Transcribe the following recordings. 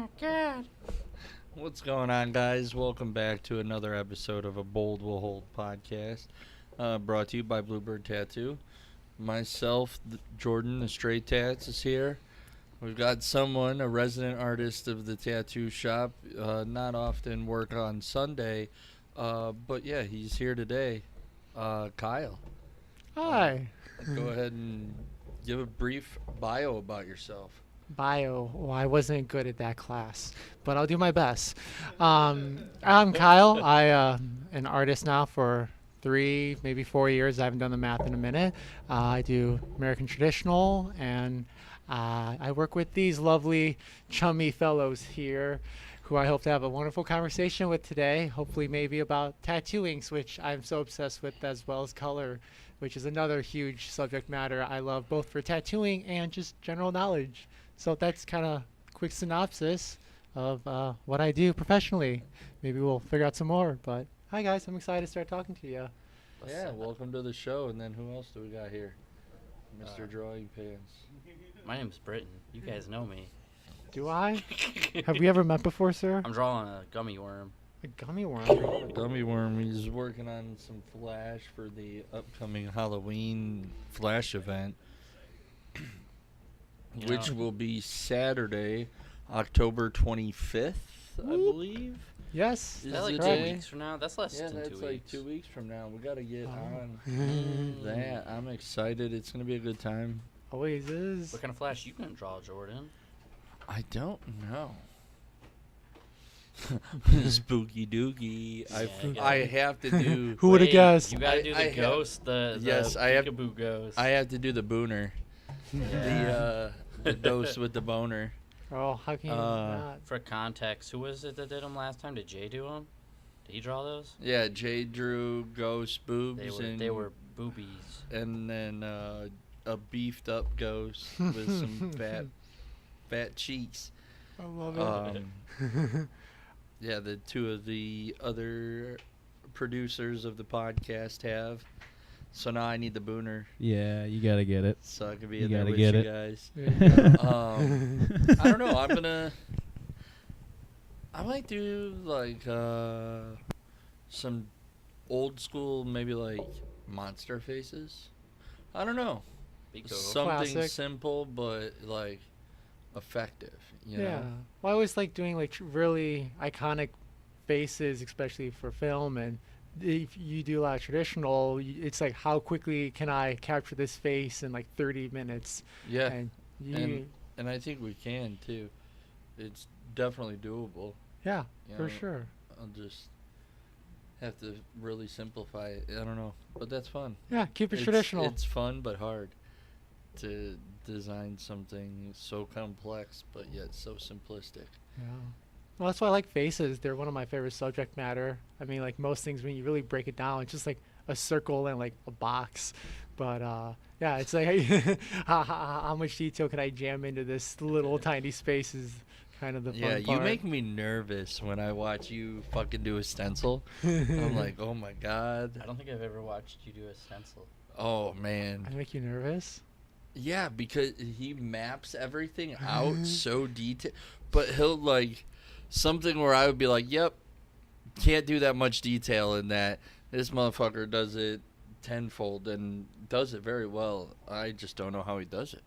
my god. What's going on, guys? Welcome back to another episode of A Bold Will Hold podcast, brought to you by Bluebird Tattoo. Myself, Jordan, the Straight Tats, is here. We've got someone, a resident artist of the tattoo shop, not often work on Sunday, but yeah, he's here today. Kyle. Hi. Go ahead and give a brief bio about yourself. Bio. Well, I wasn't good at that class, but I'll do my best. I'm Kyle. I an artist now for 3, maybe 4 years. I haven't done the math in a minute. I do American traditional, and I work with these lovely, chummy fellows here, who I hope to have a wonderful conversation with today. Hopefully, maybe about tattooings, which I'm so obsessed with, as well as color, which is another huge subject matter I love, both for tattooing and just general knowledge. So that's kind of quick synopsis of what I do professionally. Maybe we'll figure out some more. But hi, guys. I'm excited to start talking to you. Yeah, welcome to the show. And then who else do we got here? Mr. Drawing Pants. My name's Britton. You guys know me. Do I? Have we ever met before, sir? I'm drawing a gummy worm. A gummy worm. Gummy Worm, he's working on some flash for the upcoming Halloween flash event, which will be Saturday, October 25th, I believe. Yes. Is Is that like the 2 day? weeks from now? That's less Yeah, than that's 2 like weeks. 2 weeks from now. We got to get on Mm. that. I'm excited. It's going to be a good time. Always is. What kind of flash you gonna draw, Jordan? I don't know. Spooky doogie. Yeah, I have to do. Who would have Wait, guessed? You gotta do I the have- ghost, the Yes, I have- peekaboo ghost. I have to do the booner. The dose with the boner. Oh, how can you not? For context, who was it that did them last time? Did Jay do them? Did he draw those? Yeah, Jay drew ghost boobs They were boobies. and then a beefed up ghost with some fat cheeks. I love it. Yeah, the two of the other producers of the podcast have. So now I need the booner Yeah, you gotta get it. so I can be You in there gotta with get you it. guys. There you go. I don't know. I might do like some old school, maybe like monster faces. I don't know. Be cool. Something Classic. simple but like effective. You Yeah. know? Well, I always like doing like really iconic faces, especially for film. And if you do a lot of traditional, it's like how quickly can I capture this face in like 30 minutes? Yeah. And you, And I think we can too. It's definitely doable. yeah, You for know, sure. I'll just have to really simplify it. I don't know, but that's fun. Yeah, keep it traditional. It's fun but hard to design something so complex but yet so simplistic. Yeah. Well, that's why I like faces. They're one of my favorite subject matter. I mean, like most things, when you really break it down, it's just like a circle and like a box. But yeah, it's like how much detail can I jam into this little tiny space is kind of the fun Yeah, you part. make me nervous when I watch you fucking do a stencil. I'm like, oh my god. I don't think I've ever watched you do a stencil. Oh man. I make you nervous. Yeah, because he maps everything out so detailed. But he'll like something where I would be like, yep, can't do that much detail in that. This motherfucker does it tenfold and does it very well. I just don't know how he does it.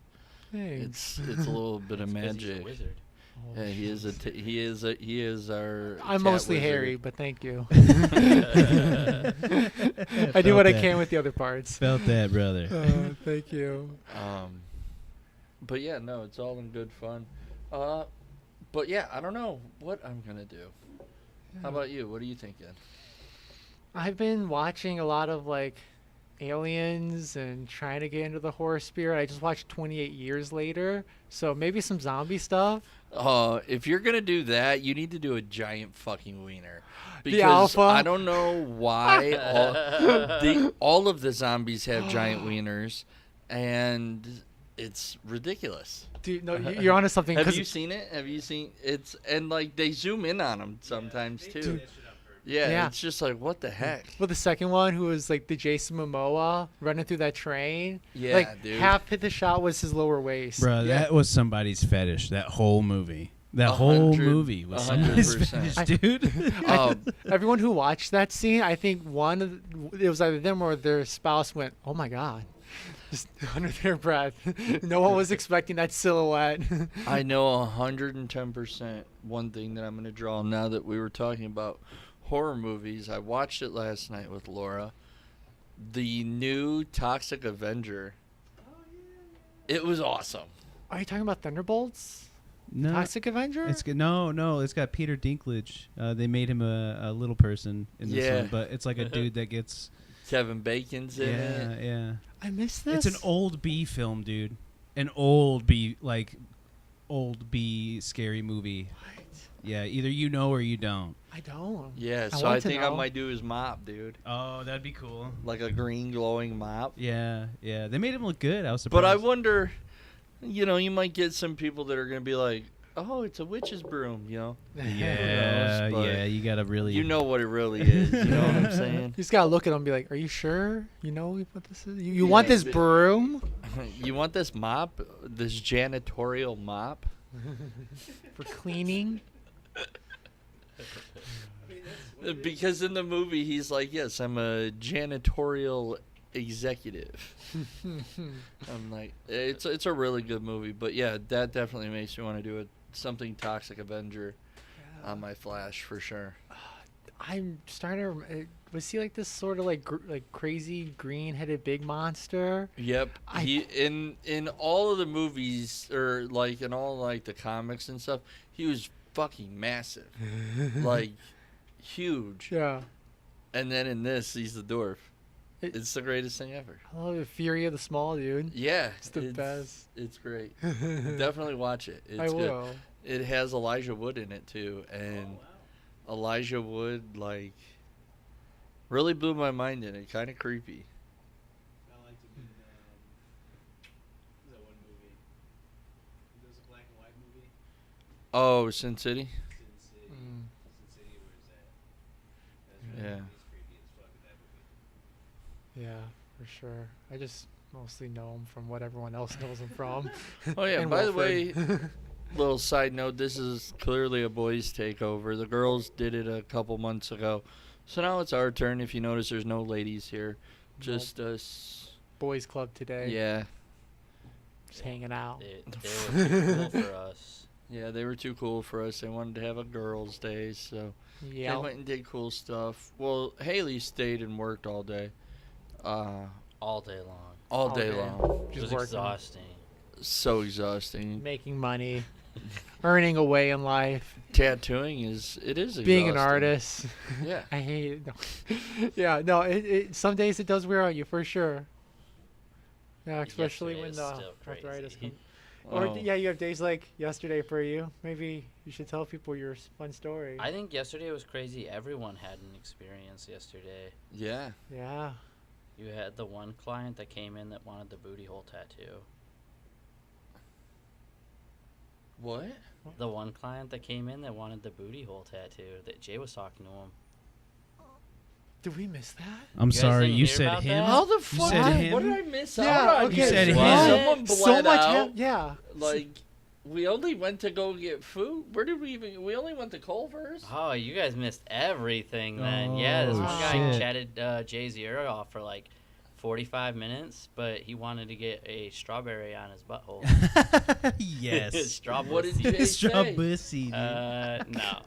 Thanks. It's a little bit of It's 'cause he's a magic. wizard. Oh, Yeah, he is our. I'm tat mostly wizard. hairy, but thank you. I I do what I can with the other parts. Felt that, brother. Thank you. But yeah, no, it's all in good fun. But yeah, I don't know what I'm gonna do. How about you? What are you thinking? I've been watching a lot of like aliens and trying to get into the horror spirit. I just watched 28 Years Later, so maybe some zombie stuff. If you're gonna do that, you need to do a giant fucking wiener. Because The alpha? I don't know why all of the zombies have giant wieners, and it's ridiculous. Dude, no, you're onto something. Have 'cause you seen it? Have you seen it's and like they zoom in on them sometimes too. Yeah, Yeah. it's just like what the heck. Well, the second one, who was like the Jason Momoa running through that train, Yeah, like dude. half of the shot was his lower waist. Bro, Yeah. that was somebody's fetish, that whole movie. That whole 100 movie was some 100%. Spanish dude. Everyone who watched that scene, I think it was either them or their spouse went, "Oh my god," just under their breath. No one was expecting that silhouette. I know 110% one thing that I'm going to draw now that we were talking about horror movies. I watched it last night with Laura. The new Toxic Avenger. It was awesome. Are you talking about Thunderbolts? No, Toxic Avenger? it's good. No, it's got Peter Dinklage. They made him a little person in this Yeah. one, but it's like a dude that gets. Kevin Bacon's in it. Yeah. I missed this. It's an old B film, dude. An old B scary movie. What? Yeah, either you know or you don't. I don't. Yeah, I so I want to think I know. might do his mop, dude. Oh, that'd be cool. Like a green glowing mop. Yeah. They made him look good. I was But surprised. I wonder, you might get some people that are going to be like, oh, it's a witch's broom, Yeah, knows, but yeah. You gotta really. You know what it really is. You know what I'm saying? You just gotta look at them and be like, "Are you sure? You know what this is? You Yeah, want this but- broom You want this mop? This janitorial mop? for cleaning?" Because in the movie, he's like, yes, I'm a janitorial executive. I'm like, it's a really good movie. But yeah, that definitely makes me want to do something Toxic Avenger on my Flash for sure. I'm starting to. Was he like this sort of like crazy green-headed big monster? Yep. I- He in all of the movies or like in all like the comics and stuff, he was fucking massive. Like huge. Yeah. And then in this, he's the dwarf. It- It's the greatest thing ever. I love the Fury of the Small Dude. Yeah. It's the best. It's great. Definitely watch it. It's I good. will. It has Elijah Wood in it too, and Elijah Wood like really blew my mind in it. Kind of creepy. I liked him in that one movie. There was a black and white movie. Oh, Sin City. Sin City. Mm. Sin City, where's that? That's Yeah. He's creepy as fuck in that movie. Yeah, for sure. I just mostly know him from what everyone else knows him from. Oh yeah. And By the way, Wilfred. little side note: this is clearly a boys' takeover. The girls did it a couple months ago, so now it's our turn. If you notice, there's no ladies here, just us. Boys Club today. Yeah. Just hanging out. They were too cool for us. Yeah, they were too cool for us. They wanted to have a girls' day, so they Yeah. went and did cool stuff. Well, Haley stayed and worked all day. All day long. All All day day. long. It Just was working. exhausting. So exhausting. Making money. Earning away in life. Tattooing is exhausting. Being an artist. Yeah. I hate it. No. Yeah, no, some days it does wear on you for sure. Yeah, especially Yesterday when is the still arthritis crazy. comes. Or Oh. yeah, you have days like yesterday for you. Maybe you should tell people your fun story. I think yesterday was crazy. Everyone had an experience yesterday. Yeah. Yeah. You had the one client that came in that wanted the booty hole tattoo. What? The one client that came in that wanted the booty hole tattoo. That Jay was talking to him. Did we miss that? I'm You guys sorry, didn't you hear said about him. that? How the fuck? said him? What did I miss Yeah, out on? okay. You said here? him. Someone bled So much. out. Yeah. Like, we only went to go get food. Where did we even? We only went to Culver's. Oh, you guys missed everything then. Yeah, this Oh, one guy shit. chatted Jay's ear off for like 45 minutes, but he wanted to get a strawberry on his butthole. Yes. Strawberry. What did Jay Straw say? pussy, dude. No.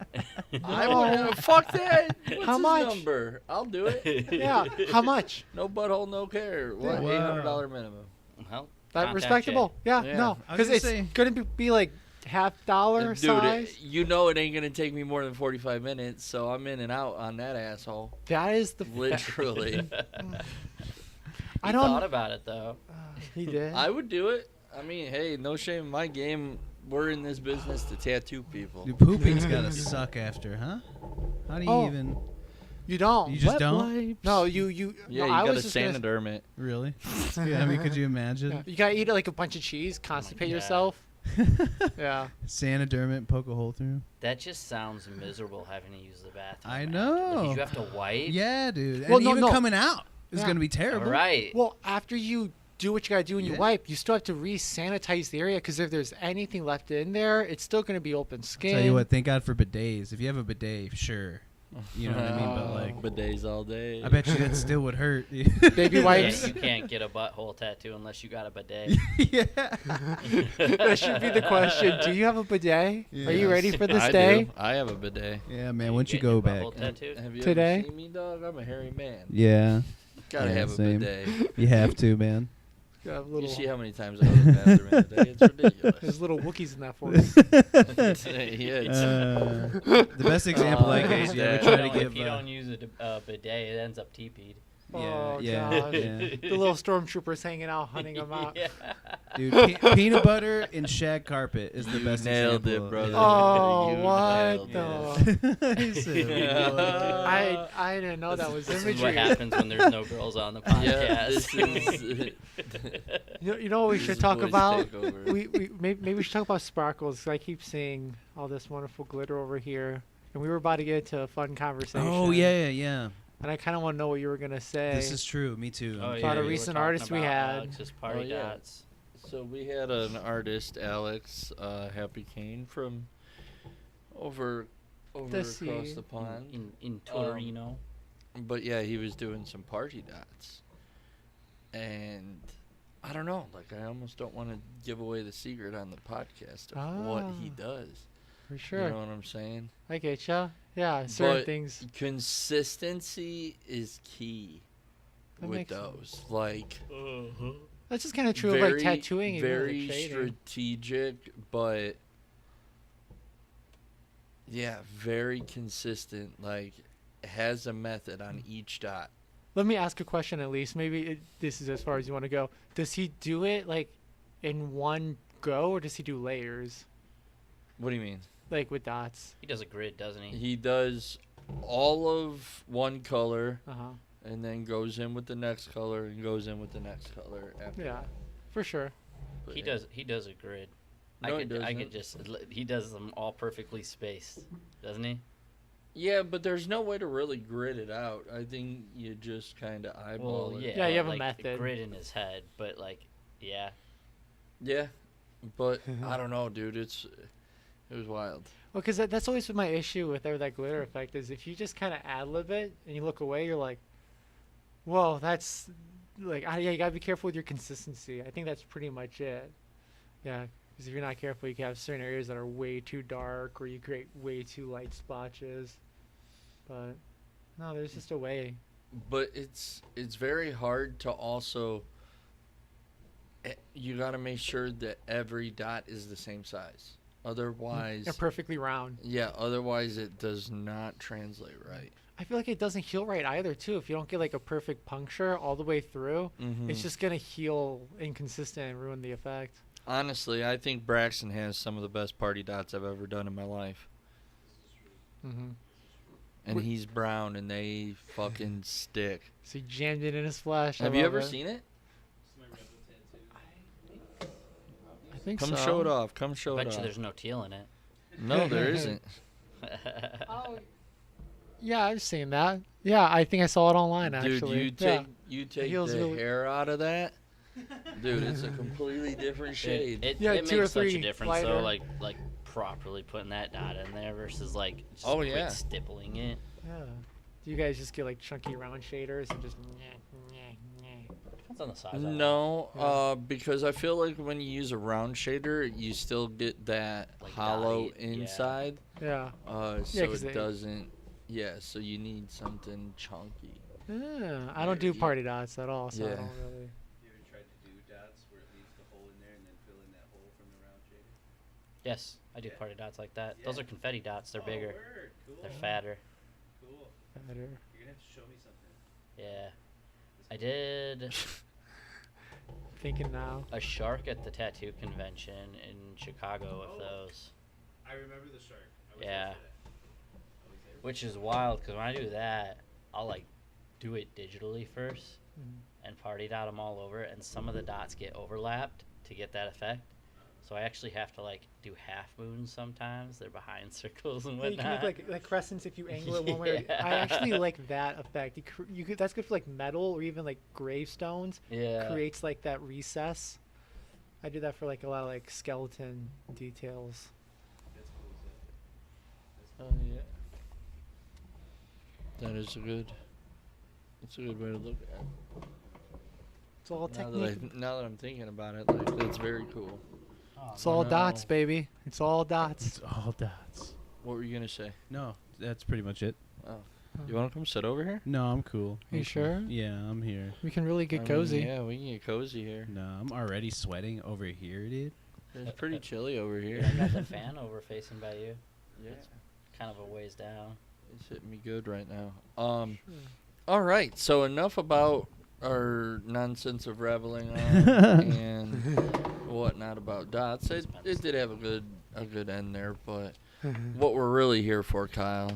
I No. would fuck that. What's How his much? number? I'll do it. Yeah. How much? No butthole, no care. What? Wow. $800 minimum. Well, That contact respectable. Yeah. Yeah. No, I was because gonna it's say- gonna be like $50 Dude, size. you know it ain't gonna take me more than 45 minutes, so I'm in and out on that asshole. That is the Literally. I He don't. thought about it though. He did. I would do it. I mean, hey, no shame in my game. We're in this business to tattoo people. Dude, pooping's gotta suck after, huh? How do you Oh. even? You don't. You just Wet don't? wipes. No, you. Yeah, no, you I gotta was just gonna- sand it, Really? Yeah, I mean, could you imagine? Yeah, you gotta eat like a bunch of cheese, constipate God. yourself. Yeah. Sanodermit, poke a hole through. That just sounds miserable having to use the bathroom. I after. know. Like, you have to wipe. Yeah, dude. Well, and no, even no. coming out is Yeah. gonna be terrible. Right. Well, after you do what you gotta do when you Yeah. wipe, you still have to re-sanitize the area because if there's anything left in there, it's still gonna be open skin. Tell you what, thank God for bidets. If you have a bidet, sure. You know what I mean? But like, bidets all day. I bet you that still would hurt. Baby Yeah, wipes. you can't get a butthole tattoo unless you got a bidet. yeah. That should be the question. Do you have a bidet? Are you Yes. ready for this I day? do. I have a bidet. Yeah, man. Once you getting go your back. butthole tattooed? Have you Today? ever seen me, dog? I'm a hairy man. Yeah. Gotta Yeah, have a same. bidet. You have to, man. Got a You little, see how many times I go to the bathroom in a day? It's ridiculous. there's little Wookiees in that forest. Yeah, it's, The best example I gave you. Ever Yeah. try to If give? you don't use a bidet, it ends up TP'd. Oh, yeah, gosh. yeah. The little stormtroopers hanging out, hunting them out. Yeah. Dude, peanut butter and shag carpet is the best nailed example. it, brother. Oh, You what nailed the? it. He said, Yeah. "What?" I didn't know that was This is imagery. what happens when there's no girls on the podcast. Yeah, this is. You know what we This should is talk voice about? takeover. We maybe we should talk about sparkles. 'Cause I keep seeing all this wonderful glitter over here, and we were about to get into a fun conversation. Oh yeah. And I kind of want to know what you were gonna say. This is true. Me too. Oh, I'm yeah, About a we were recent talking artist we about had. Alex's party Oh, yeah. dots. So we had an artist, Alex Happy Kane, from over Does across he? the pond. In Torino. But yeah, he was doing some party dots, and I don't know. Like, I almost don't want to give away the secret on the podcast of what he Ah. does. For sure. You know what I'm saying? I get ya. Yeah, certain But things. consistency is key That with makes those. Like, That's just kind of true of like tattooing and very like shading. strategic, but yeah, very consistent. Like, has a method on each dot. Let me ask a question at least. Maybe this is as far as you want to go. Does he do it like in one go, or does he do layers, What do you mean? like with dots? He does a grid, doesn't he? He does all of one color Uh huh. and then goes in with the next color and goes in with the next color after Yeah, that. for sure. But He yeah. does a grid. No, he I doesn't. could just he does them all perfectly spaced, doesn't he? Yeah, but there's no way to really grid it out. I think you just kind of eyeball Well, it. yeah. Yeah, you have a like, method. grid in his head, but like, yeah. Yeah, but I don't know, dude. It was wild. Well, because that's always been my issue with that glitter effect is if you just kind of ad lib it and you look away, you're like, whoa, that's like, yeah, you gotta be careful with your consistency. I think that's pretty much it. Yeah, because if you're not careful, you can have certain areas that are way too dark or you create way too light splotches. But no, there's just a way. But it's very hard to also. You got to make sure that every dot is the same size. Otherwise, They're perfectly round. yeah. Otherwise, it does not translate right. I feel like it doesn't heal right either, too. If you don't get like a perfect puncture all the way through, Mm-hmm. it's just gonna heal inconsistent and ruin the effect. Honestly, I think Braxton has some of the best party dots I've ever done in my life. Mm-hmm. And he's brown, and they fucking stick. So he jammed it in his flesh. I Have you love ever it. seen it? It's my rebel tattoo. I think Come so. show it off. Come I show bet it you off. there's no teal in it. No, there isn't. Oh, yeah, I've seen that. Yeah, I think I saw it online actually. Dude, you take heel's the really- hair out of that. Dude, it's a completely different shade. It Yeah, 2 or makes such a 3 difference lighter. though, like properly putting that dot in there versus like just Oh, quick yeah. stippling it. Yeah. Do you guys just get like chunky round shaders and just? Depends on the size. of it. No, Yeah. because I feel like when you use a round shader, you still get that Like hollow dotty, yeah. inside. Yeah. So 'cause it it- doesn't. Yeah, so you need something chunky. Yeah. I don't do party dots at all, so I Yeah. don't really. You ever tried to do dots where it leaves the hole in there and then fill in that hole from the round shader? Yes, I do Yeah. party dots like that. Those Yeah. are confetti dots. They're Oh, bigger. word. Cool. They're fatter. Cool. Better. You're gonna have to show me something. Yeah. I did Thinking now. a shark at the tattoo convention in Chicago with Oh. those, I remember the shark. I was Yeah. there for that. I was there. which is wild because when I do that, I'll like do it digitally first Mhm. and party dot them all over, and some of the dots get overlapped to get that effect. So I actually have to like do half moons sometimes. They're behind circles and Yeah, you whatnot. can make like crescents if you angle it one way. I Yeah. actually like that effect. You could, that's good for like metal or even like gravestones. Yeah. Creates like that recess. I do that for like a lot of like skeleton details. That's cool as that. Oh yeah. That is a good. That's a good way to look at it. It's all Now that, technique. now that I'm thinking about it, like that's very cool. Oh, It's all no. dots, baby. It's all dots. It's all dots. What were you gonna say? No, that's pretty much it. Oh, you want to come sit over here? No, I'm cool. Are you I'm cool. sure? Yeah, I'm here. We can really get I mean, cozy. yeah, we can get cozy here. No, I'm already sweating over here, dude. It's pretty chilly over here. Yeah, I got the fan over facing by you. Yeah, It's kind of a ways down. it's hitting me good right now. All right, so enough about our nonsense of raveling on and whatnot about dots. It did have a good end there, but what we're really here for, Kyle.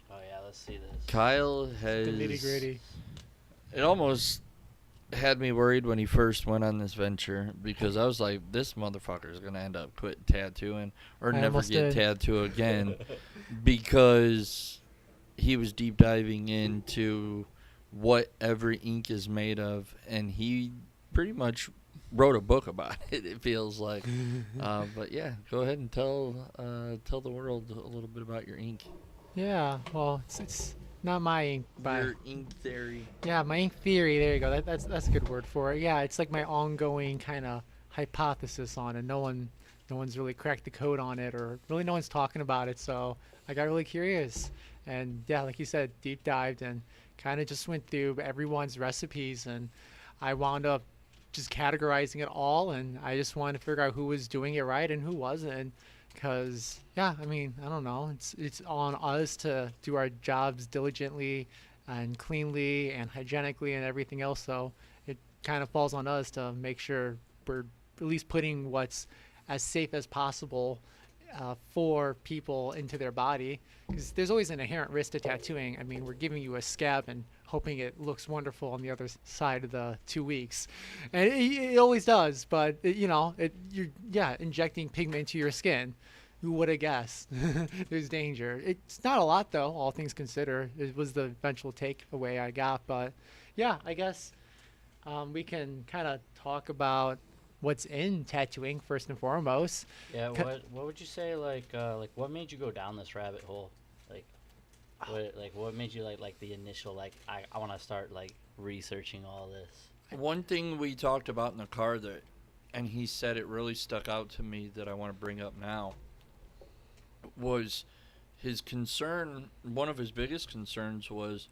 Oh yeah, let's see this. Kyle The has nitty gritty. It almost had me worried when he first went on this venture because I was like, this motherfucker is gonna end up quit tattooing or I never almost get did. tattoo again because he was deep diving into what every ink is made of, and he pretty much wrote a book about it. It feels like, but yeah, go ahead and tell the world a little bit about your ink, Yeah, well, it's not my ink, but your ink theory. yeah, my ink theory. There you go. That's a good word for it. Yeah, it's like my ongoing kind of hypothesis on it. No one's really cracked the code on it, or really no one's talking about it. So I got really curious, and yeah, like you said, deep dived and kind of just went through everyone's recipes, and I wound up just categorizing it all, and I just wanted to figure out who was doing it right and who wasn't. Because yeah, I mean, I don't know. It's on us to do our jobs diligently and cleanly and hygienically and everything else. So it kind of falls on us to make sure we're at least putting what's as safe as possible for people into their body. Because there's always an inherent risk to tattooing. I mean, we're giving you a scab and hoping it looks wonderful on the other side of the 2 weeks, and it always does. But you're injecting pigment into your skin. Who would have guessed? There's danger. It's not a lot though, all things considered. It was the eventual takeaway I got. But yeah, I guess we can kind of talk about what's in tattooing first and foremost. Yeah, Ca- what would you say like what made you go down this rabbit hole? What made you like the initial like I want to start like researching all this? One thing we talked about in the car and he said it really stuck out to me that I want to bring up now, was his concern. One of his biggest concerns was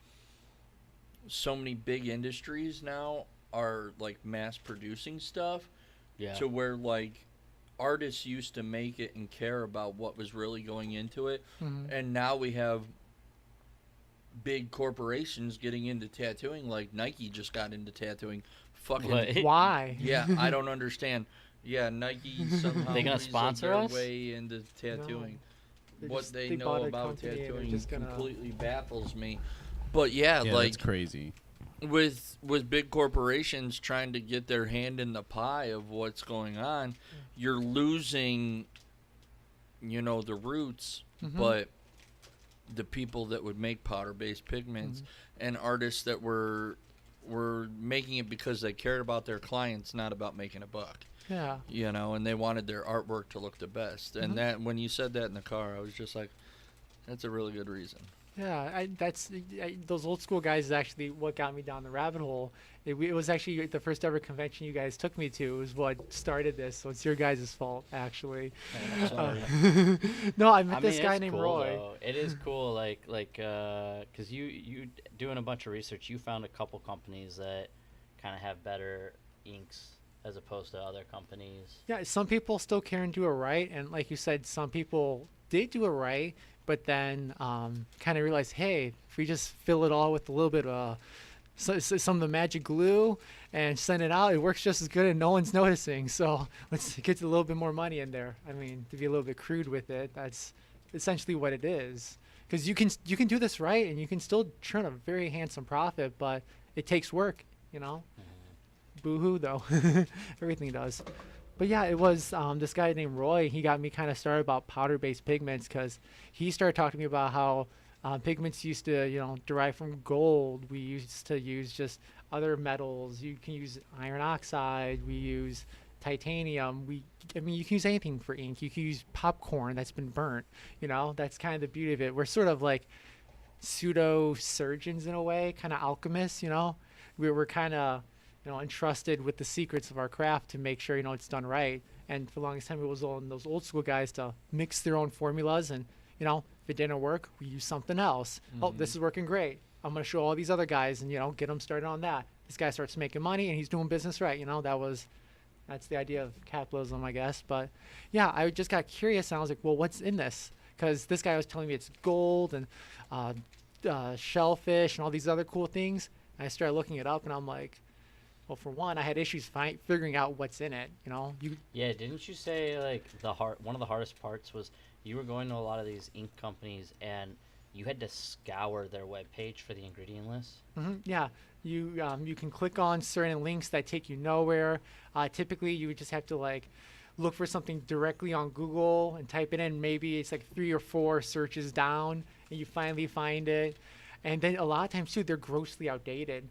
so many big industries now are like mass producing stuff Yeah. to where like artists used to make it and care about what was really going into it, Mhm. and now we have big corporations getting into tattooing. Like Nike just got into tattooing. Fucking What? Why? yeah, I don't understand. Yeah, Nike somehow They gonna weaseled sponsor their us? way into tattooing. They What just- they they know bought a about company and they're tattooing just gonna- completely baffles me. But yeah, Yeah, like that's crazy. with big corporations trying to get their hand in the pie of what's going on, you're losing, the roots, Mhm. but the people that would make powder-based pigments and artists that were making it because they cared about their clients, not about making a buck. Yeah. And they wanted their artwork to look the best. Mhm. And that when you said that in the car, I was just like, that's a really good reason. Yeah, those old school guys is actually what got me down the rabbit hole. It was actually the first ever convention you guys took me to was what started this, so it's your guys' fault, actually. Sorry. No, I met I this mean, guy it's named cool, Roy. though. It is cool, because you doing a bunch of research, you found a couple companies that kind of have better inks as opposed to other companies. Yeah, some people still care and do it right, and like you said, some people did do it right, but then kind of realized, hey, if we just fill it all with a little bit of some of the magic glue and send it out, it works just as good and no one's noticing. So let's get a little bit more money in there. I mean, to be a little bit crude with it, that's essentially what it is. Because you can do this right and you can still churn a very handsome profit, but it takes work, Boo-hoo, though. Everything does. But yeah, it was this guy named Roy. He got me kind of started about powder-based pigments because he started talking to me about how pigments used to, derive from gold. We used to use just other metals. You can use iron oxide. We use titanium. I mean, you can use anything for ink. You can use popcorn that's been burnt. That's kind of the beauty of it. We're sort of like pseudo surgeons in a way, kind of alchemists. We're kind of entrusted with the secrets of our craft to make sure it's done right. And for the longest time, it was on those old school guys to mix their own formulas, and if it didn't work, we use something else. Oh, this is working great. I'm gonna show all these other guys, and get them started on that. This guy starts making money, and he's doing business right. That's the idea of capitalism, I guess. But yeah, I just got curious, and I was like, well, what's in this? Because this guy was telling me it's gold and shellfish and all these other cool things. And I started looking it up, and I'm like, well, for one, I had issues figuring out what's in it. Yeah, didn't you say like one of the hardest parts was you were going to a lot of these ink companies and you had to scour their webpage for the ingredient list? Yeah, you can click on certain links that take you nowhere. Typically, you would just have to look for something directly on Google and type it in. Maybe it's like 3 or 4 searches down, and you finally find it. And then a lot of times too, they're grossly outdated.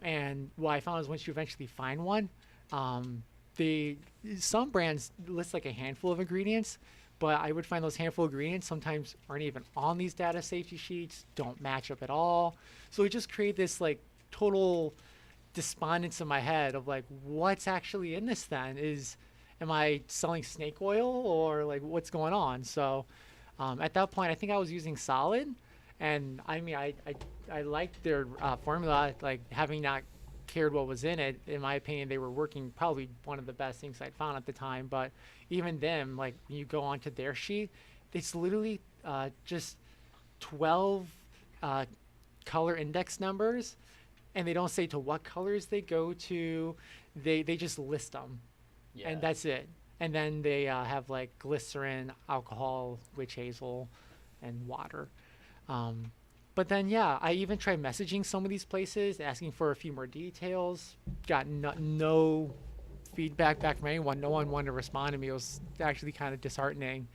And what I found is once you eventually find one, some brands list like a handful of ingredients, but I would find those handful of ingredients sometimes aren't even on these data safety sheets, don't match up at all. So it just created this total despondence in my head of what's actually in this then? Am I selling snake oil or what's going on? So at that point, I think I was using Solid. And I mean, I liked their formula, having not cared what was in it. In my opinion, they were working probably one of the best things I'd found at the time. But even then, when you go onto their sheet, it's literally just 12 color index numbers, and they don't say to what colors they go to. They just list them, and that's it. And then they have glycerin, alcohol, witch hazel, and water. But then, yeah, I even tried messaging some of these places, asking for a few more details. Got no feedback back from anyone. No one wanted to respond to me. It was actually kind of disheartening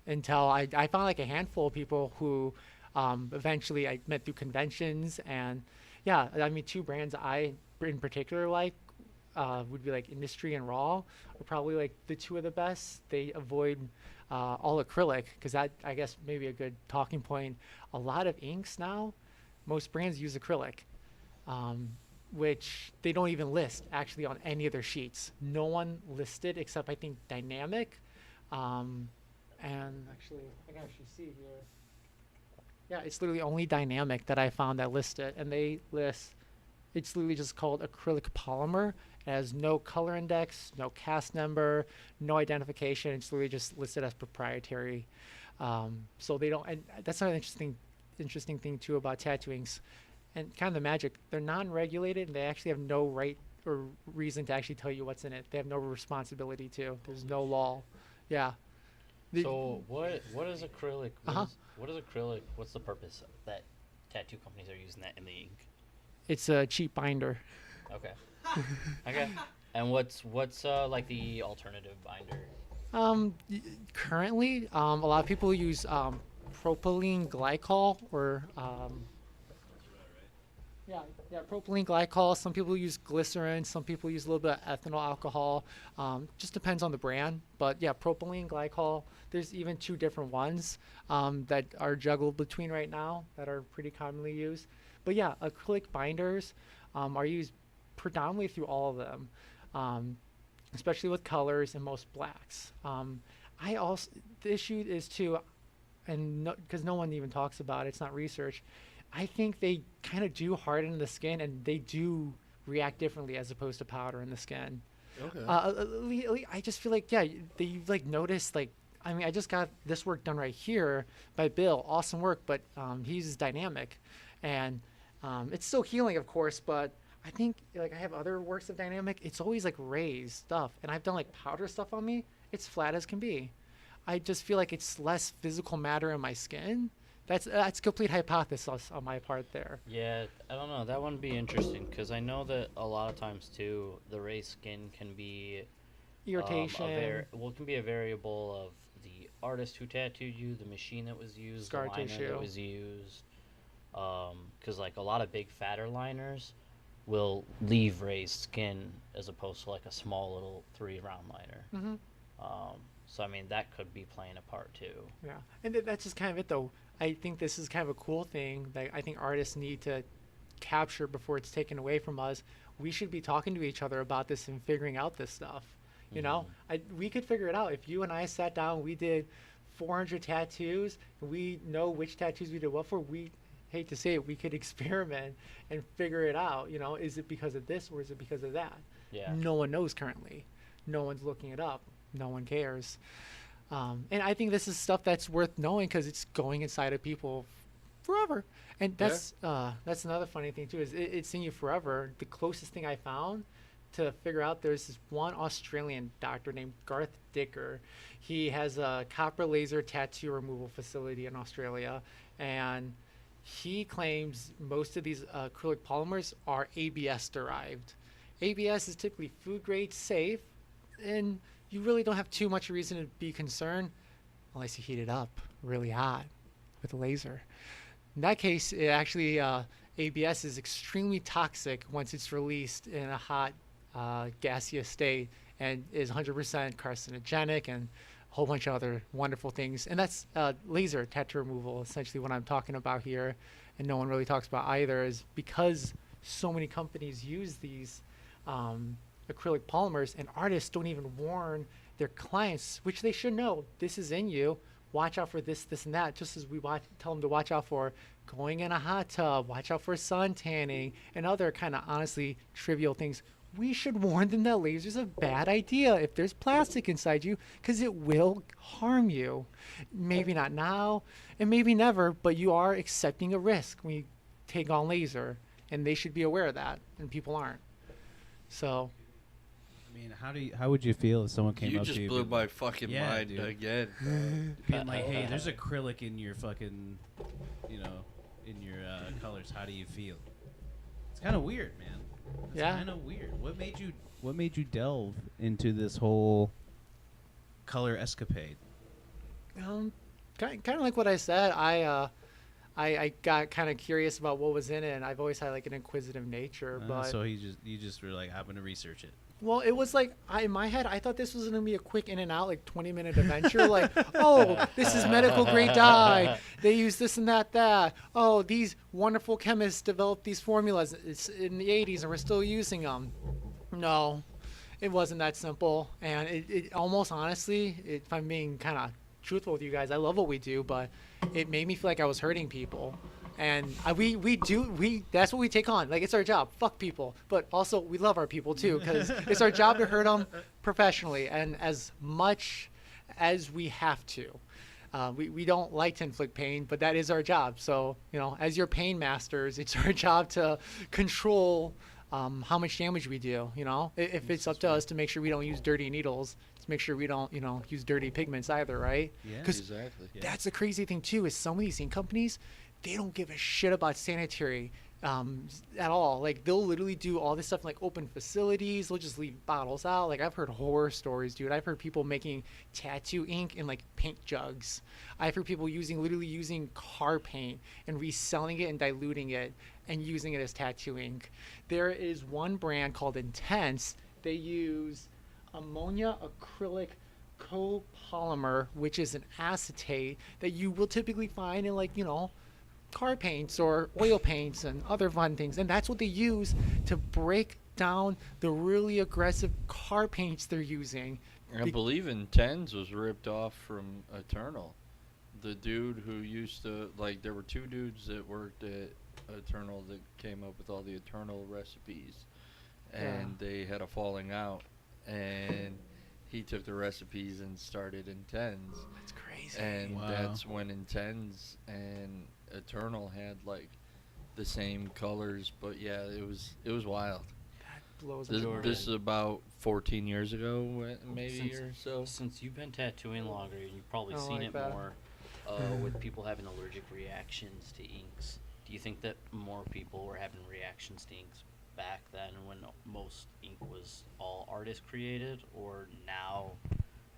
until I found a handful of people who eventually I met through conventions. And, yeah, I mean, 2 brands I in particular would be Industry and Raw are probably the 2 of the best. They avoid all acrylic, because that, I guess, maybe a good talking point. A lot of inks now, most brands use acrylic, which they don't even list actually on any of their sheets. No one listed except I think Dynamic, and actually I can actually see here. Yeah, it's literally only Dynamic that I found that list it, and they list. It's literally just called acrylic polymer. It has no color index, no cast number, no identification. It's literally just listed as proprietary. So they don't, and that's another interesting thing too about tattoo inks, and kind of the magic. They're non-regulated, and they actually have no right or reason to actually tell you what's in it. They have no responsibility to. There's no law. Yeah. So what is acrylic? What is acrylic? What's the purpose that tattoo companies are using that in the ink? It's a cheap binder. Okay. Okay. And what's the alternative binder? Currently, a lot of people use propylene glycol or propylene glycol. Some people use glycerin. Some people use a little bit of ethanol alcohol. Just depends on the brand. But yeah, propylene glycol. There's even 2 different ones that are juggled between right now that are pretty commonly used. But yeah, acrylic binders are used predominantly through all of them, especially with colors and most blacks. The issue is too, and because no one even talks about it, it's not research. I think they kind of do harden the skin, and they do react differently as opposed to powder in the skin. Okay. I just feel they noticed I mean, I just got this work done right here by Bill. Awesome work, but he uses Dynamic, and it's still healing, of course, but I think I have other works of Dynamic. It's always raised stuff, and I've done powder stuff on me. It's flat as can be. I just feel it's less physical matter in my skin. That's complete hypothesis on my part there. Yeah, I don't know. That one would be interesting because I know that a lot of times too, the raised skin can be Irritation. Well, it can be a variable of the artist who tattooed you, the machine that was used, Scar the liner tissue. that was used. Because like a lot of big fatter liners will leave raised skin as opposed to like a small little 3 round liner. Hmm. So I mean that could be playing a part too. Yeah, and that's just kind of it, though. I think this is kind of a cool thing that I think artists need to capture before it's taken away from us. We should be talking to each other about this and figuring out this stuff. You know, we could figure it out if you and I sat down. We did 400 tattoos. We know which tattoos we did what for. We hate to say it, we could experiment and figure it out. You know, is it because of this or is it because of that? Yeah. No one knows currently. No one's looking it up. No one cares. And I think this is stuff that's worth knowing because it's going inside of people forever. And that's another funny thing too, is it's in you forever. The closest thing I found to figure out, there's this one Australian doctor named Garth Dicker. He has a copper laser tattoo removal facility in Australia, and he claims most of these acrylic polymers are ABS derived. ABS is typically food grade, safe, and you really don't have too much reason to be concerned unless you heat it up really hot with a laser. In that case, it actually ABS is extremely toxic once it's released in a hot gaseous state and is 100% carcinogenic and a whole bunch of other wonderful things. And that's laser tattoo removal, essentially what I'm talking about here, and no one really talks about either, is because so many companies use these acrylic polymers, and artists don't even warn their clients, which they should know. This is in you. Watch out for this, this, and that. Just as we tell them to watch out for going in a hot tub, watch out for sun tanning, and other kind of honestly trivial things. We should warn them that laser's a bad idea if there's plastic inside you, because it will harm you. Maybe not now, and maybe never, but you are accepting a risk when you take on laser, and they should be aware of that, and people aren't. So, I mean, how would you feel if someone came You up just to you? blew and my fucking Yeah, mind dude. again. being like, hey, there's acrylic in your fucking, in your colors. How do you feel? It's kind of weird, man. It's Yeah. kind of weird. What made you delve into this whole color escapade? kind of like what I said. I got kind of curious about what was in it, and I've always had like an inquisitive nature. But So you just were like, I'm gonna research it. well, it was like in my head, I thought this was gonna be a quick in and out, like 20-minute adventure. Like, oh, this is medical grade dye. They use this and that. Oh, these wonderful chemists developed these formulas. It's in the 80s, and we're still using them. No, it wasn't that simple. And it almost honestly, if I'm being kind of truthful with you guys, I love what we do, but it made me feel like I was hurting people. And that's what we take on. Like, it's our job. Fuck people. But also, we love our people, too, because it's our job to hurt them professionally and as much as we have to. We don't like to inflict pain, but that is our job. So, as your pain masters, it's our job to control how much damage we do. If it's up to us to make sure we don't use dirty needles, to make sure we don't, use dirty pigments either, right? Yeah. 'Cause Exactly. Yeah. that's the crazy thing too, is some of these ink companies, they don't give a shit about sanitary at all. Like, they'll literally do all this stuff in, like, open facilities. They'll just leave bottles out. Like, I've heard horror stories, dude. I've heard people making tattoo ink in, like, paint jugs. I've heard people literally using car paint and reselling it and diluting it and using it as tattoo ink. There is one brand called Intense. They use ammonia acrylic copolymer, which is an acetate that you will typically find in, like, car paints or oil paints and other fun things. And that's what they use to break down the really aggressive car paints they're using. I believe Intense was ripped off from Eternal. The dude who used to, like, there were two dudes that worked at Eternal that came up with all the Eternal recipes, and they had a falling out, and he took the recipes and started Intense, That's crazy. and Wow. that's when Intense and Eternal had, like, the same colors. But yeah, it was wild. That blows This, my Jordan. this is about 14 years ago, maybe, or so. Since you've been tattooing longer, you've probably I don't seen like it that. more with people having allergic reactions to inks. Do you think that more people were having reactions to inks back then when most ink was all artist created, or now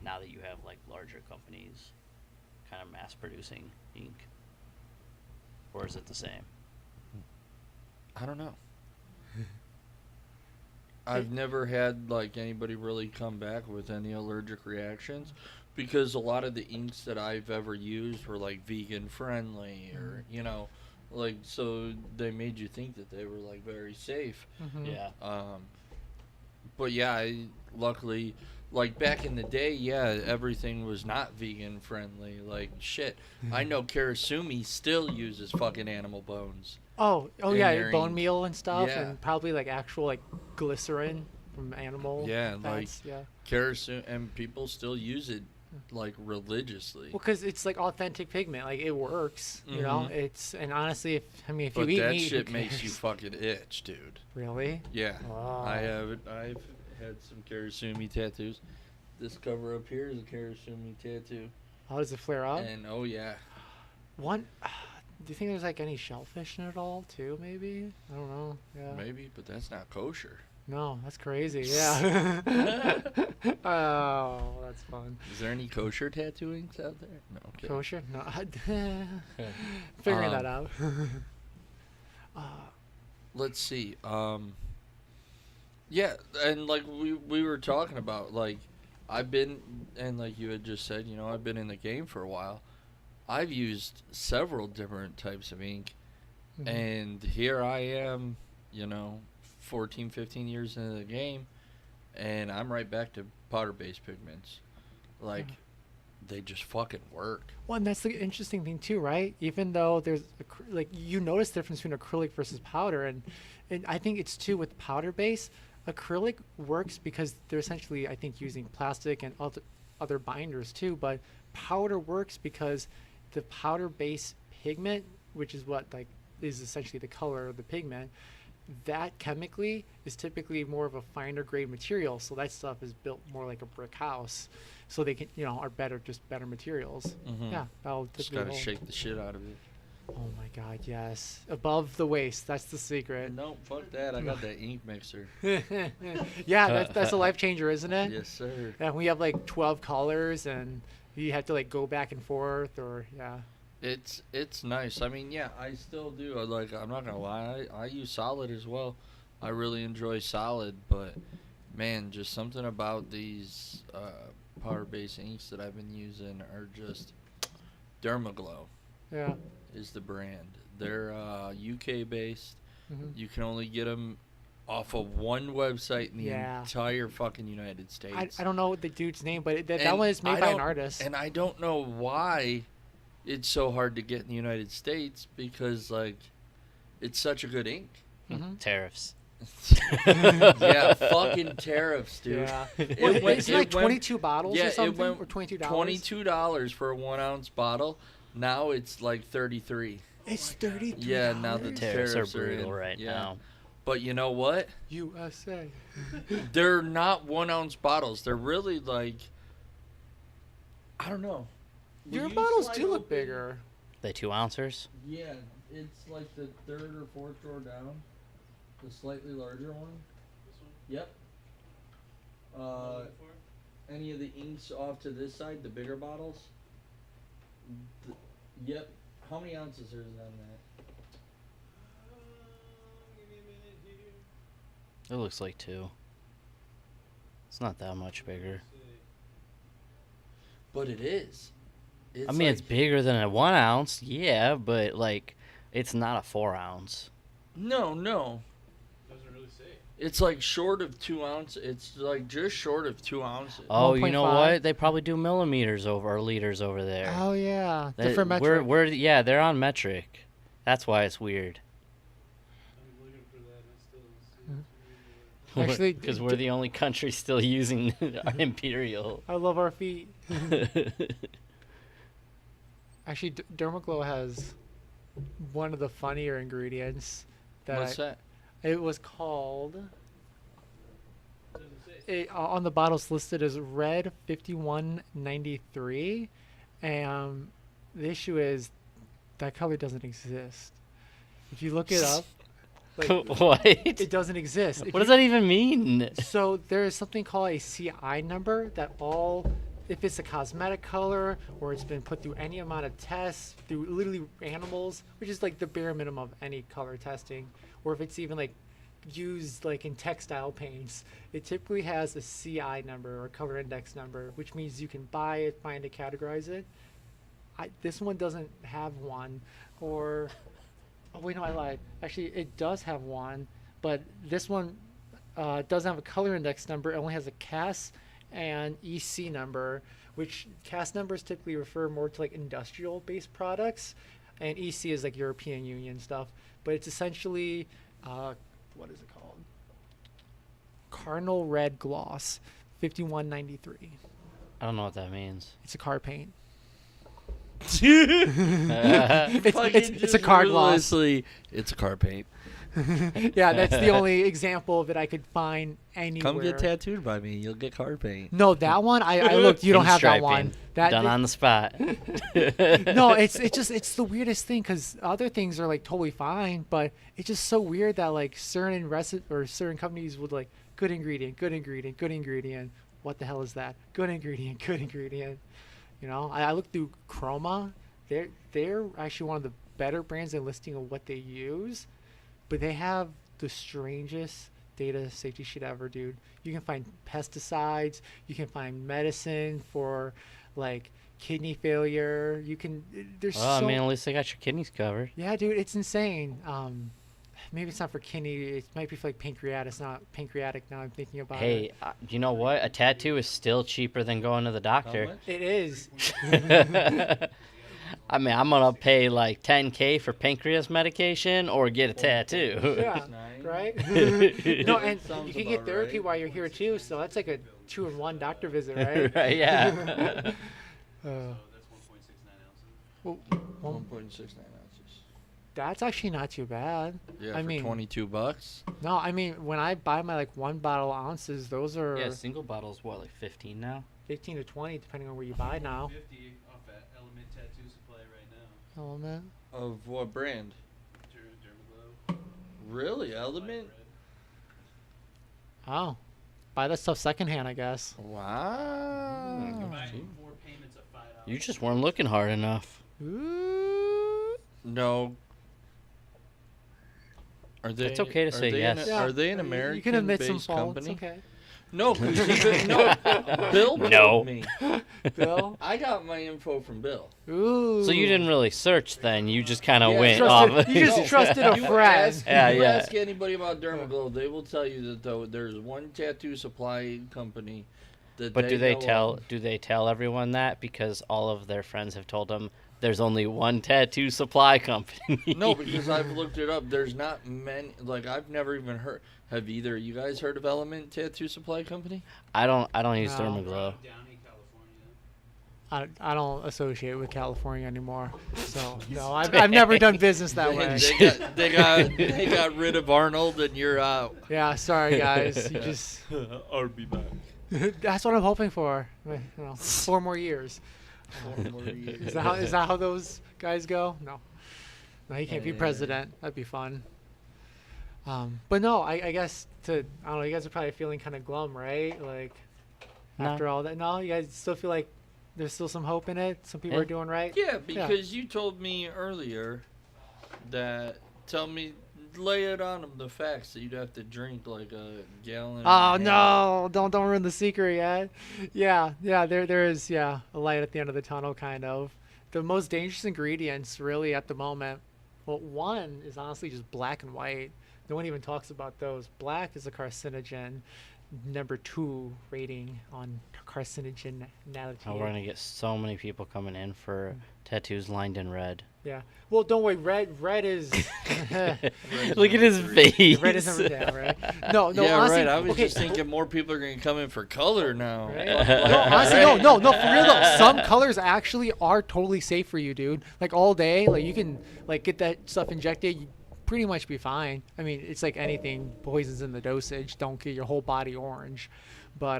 that you have like larger companies kind of mass producing ink, or is it the same? I don't know. I've never had like anybody really come back with any allergic reactions, because a lot of the inks that I've ever used were like vegan friendly, or like, so they made you think that they were like very safe. Mhm. Yeah. But yeah, luckily, like back in the day, yeah, everything was not vegan friendly. Like shit, I know Karasumi still uses fucking animal bones. Oh in yeah, their bone ink. meal and stuff, Yeah. and probably like actual like glycerin from animal. Yeah, like fats, yeah. Karasumi, and people still use it like religiously. Well, because it's like authentic pigment, like it works. You know, Mhm. it's and honestly, if But you eat that meat, who shit makes you cares? fucking itch, dude. Really? Yeah, Wow. I have it. I've had some Karasumi tattoos. This cover up here is a Karasumi tattoo, How does it flare up? and oh yeah, One. Do you think there's like any shellfish in it all too? Maybe. I don't know. Yeah. maybe, but that's not kosher. No, that's crazy. Yeah. Oh, that's fun. Is there any kosher tattooings out there? No. Okay. Kosher? No. Figuring that out. Let's see. Yeah, and like we were talking about, like I've been, and like you had just said, I've been in the game for a while. I've used several different types of ink, Mhm. and here I am, 14, 15 years into the game, and I'm right back to powder-based pigments. Like, Yeah. they just fucking work. Well, and that's the interesting thing too, right? Even though there's like you notice the difference between acrylic versus powder, and I think it's too with powder base. Acrylic works because they're essentially, I think, using plastic and other binders too. But powder works because the powder base pigment, which is what like is essentially the color of the pigment, that chemically is typically more of a finer grade material. So that stuff is built more like a brick house. So they can, are just better materials. Mhm. Yeah, that'll Just typically gotta hold. shake the shit out of it. Oh my god, yes. Above the waist, that's the secret. No, fuck that. I got that ink mixer. Yeah, that's a life changer, isn't it? Yes, sir. And we have like 12 colors and you have to like go back and forth, or yeah. It's nice. I mean, yeah, I still do. Like, I'm not gonna lie, I use solid as well. I really enjoy solid, but man, just something about these powder-based inks that I've been using are just Dermaglow Yeah. is the brand. They're UK based. Hmm. You can only get them off of one website in the Yeah. entire fucking United States. I don't know what the dude's name, but that And one is I made by an don't- artist. And I don't know why it's so hard to get in the United States, because like it's such a good ink. Mhm. Tariffs. Yeah, fucking tariffs, dude. Yeah. It Well, went- isn't it like it went- 22 bottles yeah, or it something? went Or $22? $22 for a 1 ounce bottle. Now it's like 33. It's 33. Yeah, now the Tariffs are Tariffs are brutal in, right yeah. now. But you know what? USA. They're not 1 ounce bottles. They're really like, I don't know. Will Your you bottles slide do look open- They bigger. 2 oncers? Yeah, it's like the third or fourth drawer down, the slightly larger one. This one? Yep. Before? Any of the inks off to this side, the bigger bottles. Yep. How many ounces is on that? Give me a minute here. It looks like 2. It's not that much bigger. But it is. It's I mean, like, it's bigger than a 1 ounce, yeah, but like, it's not a 4 ounce. No. Doesn't really say. It's like short of 2 ounces. It's like just short of 2 ounces. Oh, you know 1.5. what? They probably do millimeters over or liters over there. Oh yeah, That- different metric. yeah, they're on metric. That's why it's weird. I'm looking for that and I still don't see it. Actually, because we're the only country still using our imperial. I love our feet. Actually, Dermaglow has one of the funnier ingredients that What's that? it was called. Doesn't say. On the bottles listed as red 5193, and the issue is that color doesn't exist. If you look it up, Like, What? it doesn't exist. If What does you- that even mean? So there is something called a CI number that if it's a cosmetic color or it's been put through any amount of tests through literally animals, which is like the bare minimum of any color testing, or if it's even like used like in textile paints, it typically has a CI number or color index number, which means you can buy it, find it, categorize it. This one doesn't have one, or oh wait, no, I lied. Actually, it does have one, but this one doesn't have a color index number. It only has a CAS and EC number, which CAS numbers typically refer more to like industrial-based products, and EC is like European Union stuff. But it's essentially, what is it called? Cardinal Red Gloss, 5193. I don't know what that means. It's a car paint. Fucking It's a car gloss. It's a car paint. Yeah, that's the only example of it I could find anywhere. Come get tattooed by me. You'll get car paint. No, that one I looked. You don't have that one. That Done on the spot. no, it's the weirdest thing because other things are like totally fine, but it's just so weird that like certain certain companies would like good ingredient, good ingredient, good ingredient. What the hell is that? Good ingredient, good ingredient. You know, I looked through Chroma. They're actually one of the better brands in listing of what they use, but they have the strangest data safety sheet ever, dude. You can find pesticides. You can find medicine for like kidney failure. There's Well, so I mean, at least they got your kidneys covered. yeah, dude, it's insane. Maybe it's not for kidney. It might be for like pancreatic. It's not pancreatic now. I'm thinking about Hey, it. you know what? A tattoo is still cheaper than going to the How doctor. much? It is. I mean, I'm gonna pay like $10K for pancreas medication or get a tattoo. Yeah, Nine. right? No, and Sounds you can get about therapy right. while you're here too. So that's like a 2-in-1 doctor visit, right? Right, yeah. So that's 1.69 ounces. Well, 1.69 ounces. that's actually not too bad. Yeah, I for mean- $22. No, I mean when I buy my like 1 bottle ounces, those are Yeah, single bottle's what, like 15 now? 15 to 20 depending on where you buy now. 50 off at Element Tattoo Supply right now. Element. Of what brand? Dermaglow. Really? Element? Oh, buy that stuff secondhand, I guess. Wow. You can buy See? 4 payments of $5. You just weren't looking hard enough. Ooh. No. Are they? It's okay to are say they yes. Are they an You can American-based admit some fault. company? It's okay. No, 'cause no. Bill No. told me. Bill. I got my info from Bill. Ooh. So you didn't really search then, you just kind of Yeah, went trusted- off. you just trusted a You friend. ask, Yeah, you yeah. ask anybody about Dermaglow, they will tell you that though there's one tattoo supply company that But do they know tell everyone that because all of their friends have told them there's only one tattoo supply company? of. No, because I've looked it up. There's not many. Like I've never even heard. Have either of you guys heard of Element Tattoo Supply Company? I don't use No. Dermaglow. Downey, California. I don't associate with California anymore. So no, I've never done business that way. They got rid of Arnold, and you're out. Yeah, sorry guys. You just I'll be back. that's what I'm hoping for. 4 more years. Is that how those guys go? No. No, he can't be Yeah. president. That'd be fun. But no, I guess I don't know. You guys are probably feeling kind of glum, right? Like No. after all that. No, you guys still feel like there's still some hope in it. Some people Yeah. are doing right. Yeah, because you told me earlier that lay it on them the facts that you'd have to drink like a gallon. Oh and a half. no! Don't ruin the secret yet. Yeah. There is a light at the end of the tunnel, kind of. The most dangerous ingredients, really, at the moment. Well, one is honestly just black and white. No one even talks about those. Black is a carcinogen. Number 2 rating on carcinogenality. Oh, we're gonna get so many people coming in for tattoos lined in red. Yeah. Well, don't worry. Red is. Look at his face. Red is number down, right? No. Yeah, Honestly, right. I was okay. just thinking more people are going to come in for color now. Right? Like, No, honestly, right? no, for real though. Some colors actually are totally safe for you, dude. Like all day, like you can like get that stuff injected, you pretty much be fine. I mean, it's like anything, poisons in the dosage. Don't get your whole body orange. But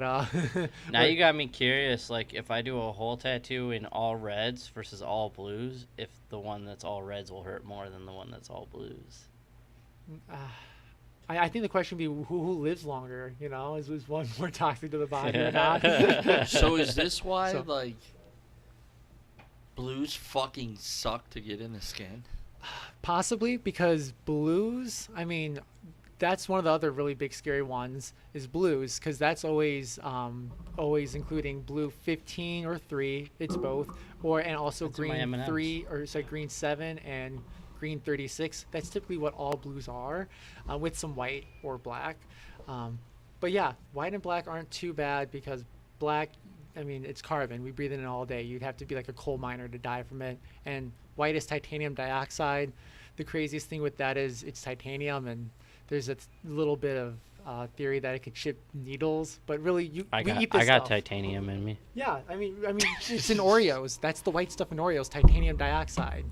Now you got me curious. Like, if I do a whole tattoo in all reds versus all blues, if the one that's all reds will hurt more than the one that's all blues. Uh, I think the question would be who lives longer. You know, is one more toxic to the body or not? So is this why So- like blues fucking suck to get in the skin? Possibly because blues. I mean, that's one of the other really big scary ones is blues because that's always including blue 15 or 3. It's both, and also That's in my green M&Ms. 3 or sorry green 7 and green 36. That's typically what all blues are, with some white or black. But yeah, white and black aren't too bad because black, I mean, it's carbon. We breathe it in all day. You'd have to be like a coal miner to die from it. And white is titanium dioxide. The craziest thing with that is it's titanium, and there's a little bit of theory that it could chip needles. But really, we eat this I got stuff. titanium in me. Yeah, I mean, it's in Oreos. That's the white stuff in Oreos, titanium dioxide.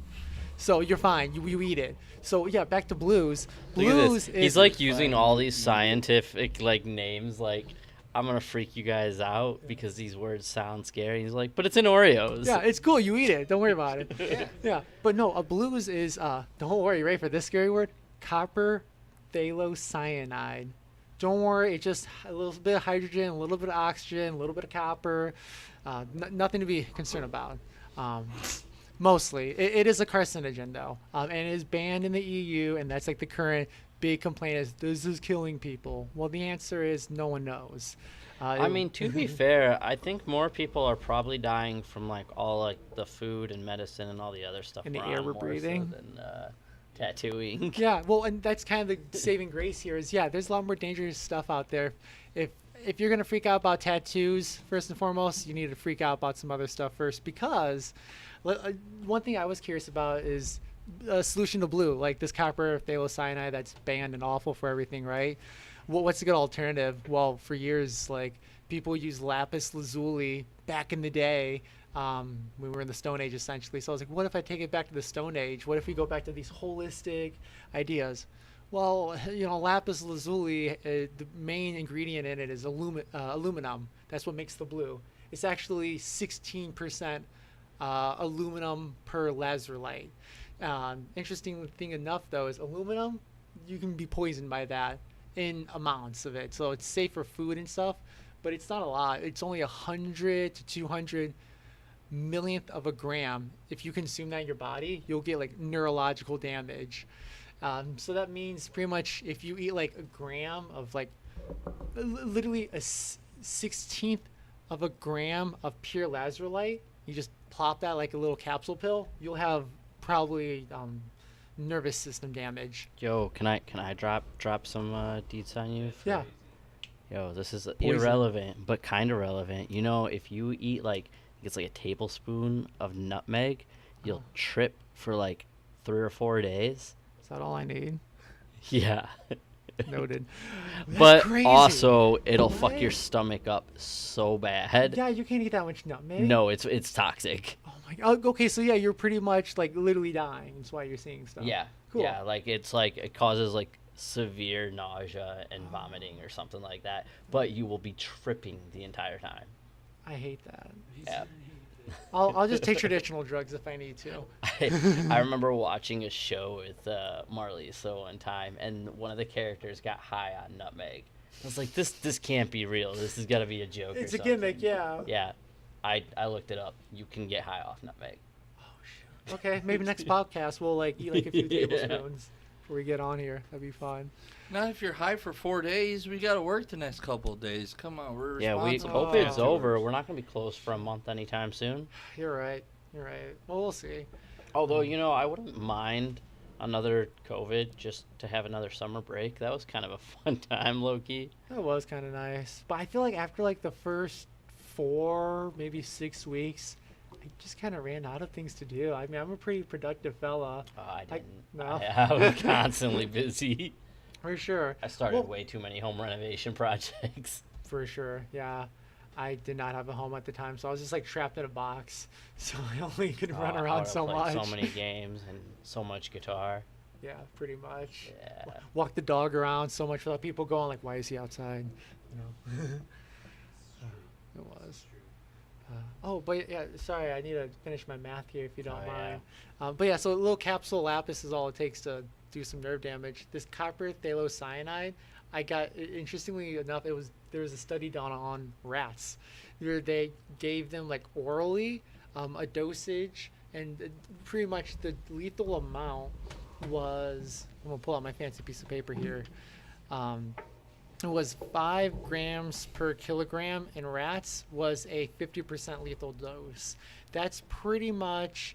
So you're fine. You eat it. So yeah, back to blues. Look at Blues this. is He's like using all these scientific like names. Like I'm gonna freak you guys out because these words sound scary. He's like, but it's in Oreos. yeah, it's cool. You eat it. Don't worry about it. Yeah, but no, a blues is don't worry. Ready for this scary word? Copper phthalocyanide. Don't worry. It's just a little bit of hydrogen, a little bit of oxygen, a little bit of copper. Nothing to be concerned about. Mostly, it is a carcinogen though, and it is banned in the EU, and that's like the current big complaint is this is killing people. Well, the answer is no one knows. I mean, to be fair, I think more people are probably dying from like all like the food and medicine and all the other stuff And the we're air on we're more so breathing. than tattooing. Yeah, well, and that's kind of the saving grace here is there's a lot more dangerous stuff out there. If you're gonna freak out about tattoos, first and foremost, you need to freak out about some other stuff first because one thing I was curious about is a solution to blue, like this copper phthalocyanide that's banned and awful for everything, right? What's a good alternative? Well, for years, like people used lapis lazuli back in the day. We were in the Stone Age essentially. So I was like, what if I take it back to the Stone Age? What if we go back to these holistic ideas? Well, you know, lapis lazuli, the main ingredient in it is aluminum. That's what makes the blue. It's actually 16% aluminum per lazulite. Interesting thing enough, though, is aluminum, you can be poisoned by that in amounts of it. So it's safe for food and stuff, but it's not a lot. It's only 100 to 200 millionth of a gram. If you consume that in your body, you'll get like neurological damage. So that means pretty much if you eat like a gram of like literally a 16th of a gram of pure lazulite, you just plop that like a little capsule pill, you'll have probably nervous system damage. Yo, can I drop some deets on you? Yeah. Yo, this is Poison. irrelevant, but kind of relevant. You know, if you eat like it's like a tablespoon of nutmeg, you'll trip for like 3 or 4 days. Is that all I need? Yeah. Noted. That's But crazy. also, it'll No fuck your way. stomach up so bad. Yeah, you can't eat that much nutmeg. No, it's toxic. Oh my god. Okay, so yeah, you're pretty much like literally dying. That's why you're seeing stuff. Yeah. Cool. Yeah, like it's like it causes like severe nausea and vomiting or something like that. But you will be tripping the entire time. I hate that. Yeah. I'll just take traditional drugs if I need to. I remember watching a show with Marley so one time, and one of the characters got high on nutmeg. I was like, this can't be real. This has got to be a joke. It's or a something. gimmick, yeah. Yeah, I looked it up. You can get high off nutmeg. Okay, maybe next podcast we'll like eat like a few Yeah. tablespoons before we get on here. That'd be fun. Not if you're high for 4 days. We got to work the next couple of days. Come on, we're Yeah, responsible. COVID's Oh. over. We're not gonna be closed for a month anytime soon. You're right. You're right. Well, we'll see. Although I wouldn't mind another COVID just to have another summer break. That was kind of a fun time, low key. That was kind of nice, but I feel like after like the first 4, maybe 6 weeks, I just kind of ran out of things to do. I mean, I'm a pretty productive fella, I didn't. no. I was constantly busy. for sure. I started Well- way too many home renovation projects. For sure, yeah. I did not have a home at the time, so I was just like trapped in a box. So I only could run I around would've so played much. So many games and so much guitar. Yeah, pretty much. Yeah. Walk the dog around so much without people going like, "Why is he outside?" You know. It was. But yeah, sorry, I need to finish my math here if you don't Oh, yeah. mind. But yeah, so a little capsule lapis is all it takes to do some nerve damage. This copper phthalocyanide, interestingly enough, there was a study done on rats where they gave them like orally a dosage, and pretty much the lethal amount was, I'm gonna pull out my fancy piece of paper here. It was 5 grams per kilogram in rats was a 50% lethal dose. That's pretty much,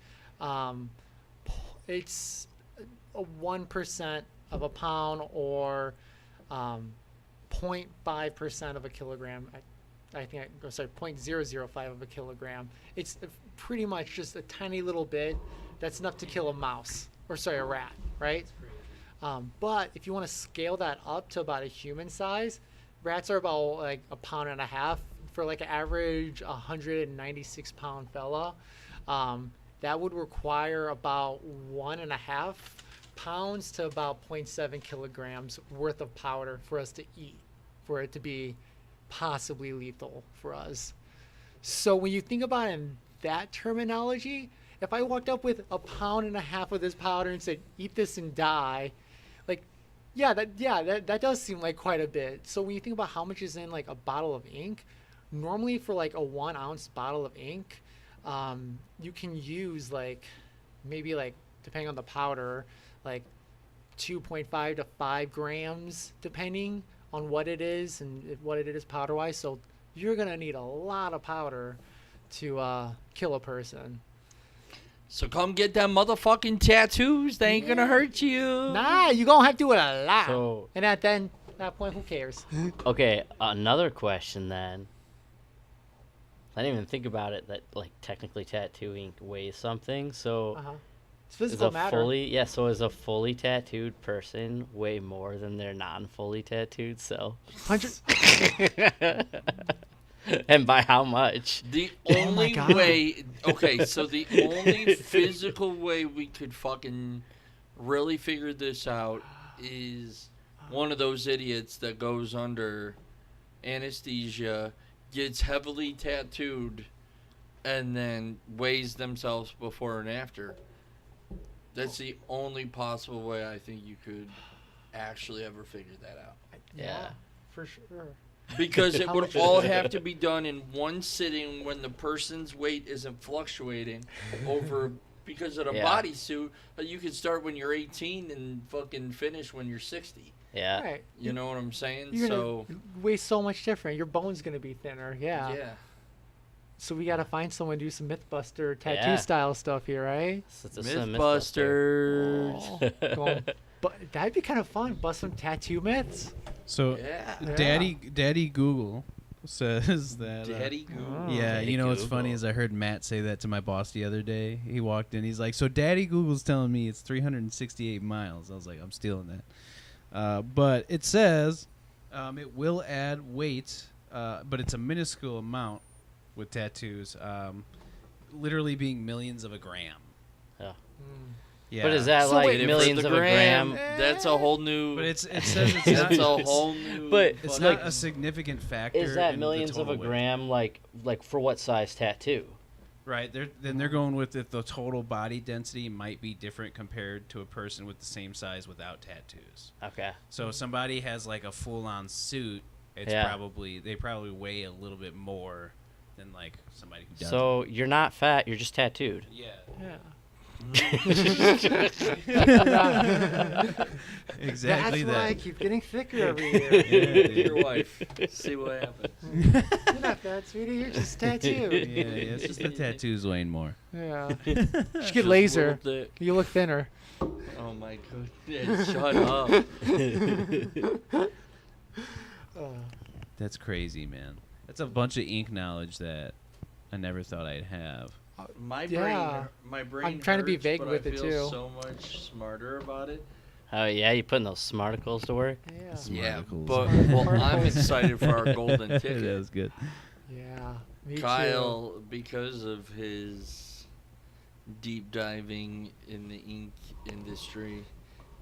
it's a 1% of a pound or 0.5% of a kilogram. I think, 0.005 of a kilogram. It's pretty much just a tiny little bit. That's enough to kill a mouse, a rat, right? But if you want to scale that up to about a human size, rats are about like a pound and a half for like an average 196 pound fella. That would require about 1.5 pounds to about 0.7 kilograms worth of powder for us to eat, for it to be possibly lethal for us. So when you think about it in that terminology, if I walked up with a pound and a half of this powder and said, eat this and die, that does seem like quite a bit. So when you think about how much is in like a bottle of ink, normally for like a 1 ounce bottle of ink, you can use maybe depending on the powder, 2.5 to 5 grams, depending on what it is and what it is powder wise. So you're gonna need a lot of powder to kill a person. So come get them motherfucking tattoos. They ain't gonna hurt you. Nah, you gonna have to do it a lot. So- And at that point, who cares? Okay, another question then. I didn't even think about it that technically tattoo ink weighs something. So It's physical is a matter. is a fully tattooed person weigh more than their non-fully tattooed self? 100. And by how much? The my only God. way, okay, so the only physical way we could fucking really figure this out is one of those idiots that goes under anesthesia, gets heavily tattooed, and then weighs themselves before and after. That's the only possible way I think you could actually ever figure that out. Yeah. For sure. Because it How would much- all have to be done in one sitting when the person's weight isn't fluctuating over because of the Yeah. bodysuit. You could start when you're 18 and fucking finish when you're 60. Yeah. Right. You know what I'm saying? You're So, gonna weigh so much different. Your bone's gonna be thinner. Yeah. yeah. So we gotta find someone to do some MythBuster tattoo Yeah. style stuff here, right? So it's a Mythbusters. But that'd be kind of fun. Bust some tattoo myths. So, Yeah. Daddy Google says that. Daddy Google. Yeah, Daddy you know what's funny Google. is I heard Matt say that to my boss the other day. He walked in, he's like, "So Daddy Google's telling me it's 368 miles." I was like, "I'm stealing that." But it says it will add weight, but it's a minuscule amount with tattoos, literally being millions of a gram. Yeah. Yeah. But is that So like wait, For millions the of a gram? That's a whole new. But it says it's that's a not, whole new. But it's fucking- not a significant factor. Is that in the millions of a total weight. gram like for what size tattoo? Right. They're going with if the total body density might be different compared to a person with the same size without tattoos. Okay. So if somebody has like a full-on suit, it's Yeah. they probably weigh a little bit more than like somebody who doesn't. So you're not fat, you're just tattooed. yeah. Yeah. Exactly That's why I that. keep getting thicker every year. Yeah, dude. Your wife. See what happens. You're not fat, sweetie. You're just tattooed. Yeah, it's just the tattoos weighing more. Yeah. You should Just get laser. little dick. You look thinner. Oh my goodness. Shut up. That's crazy, man. That's a bunch of ink knowledge that I never thought I'd have. My Yeah. my brain. I'm trying to be hurts, vague but with I it, feel too. So much smarter about it. Oh yeah, you putting those smarticles to work? Yeah. Yeah, Smarticles. but well, I'm excited for our golden that ticket. was good. Yeah. Me Kyle, because of his deep diving in the ink industry,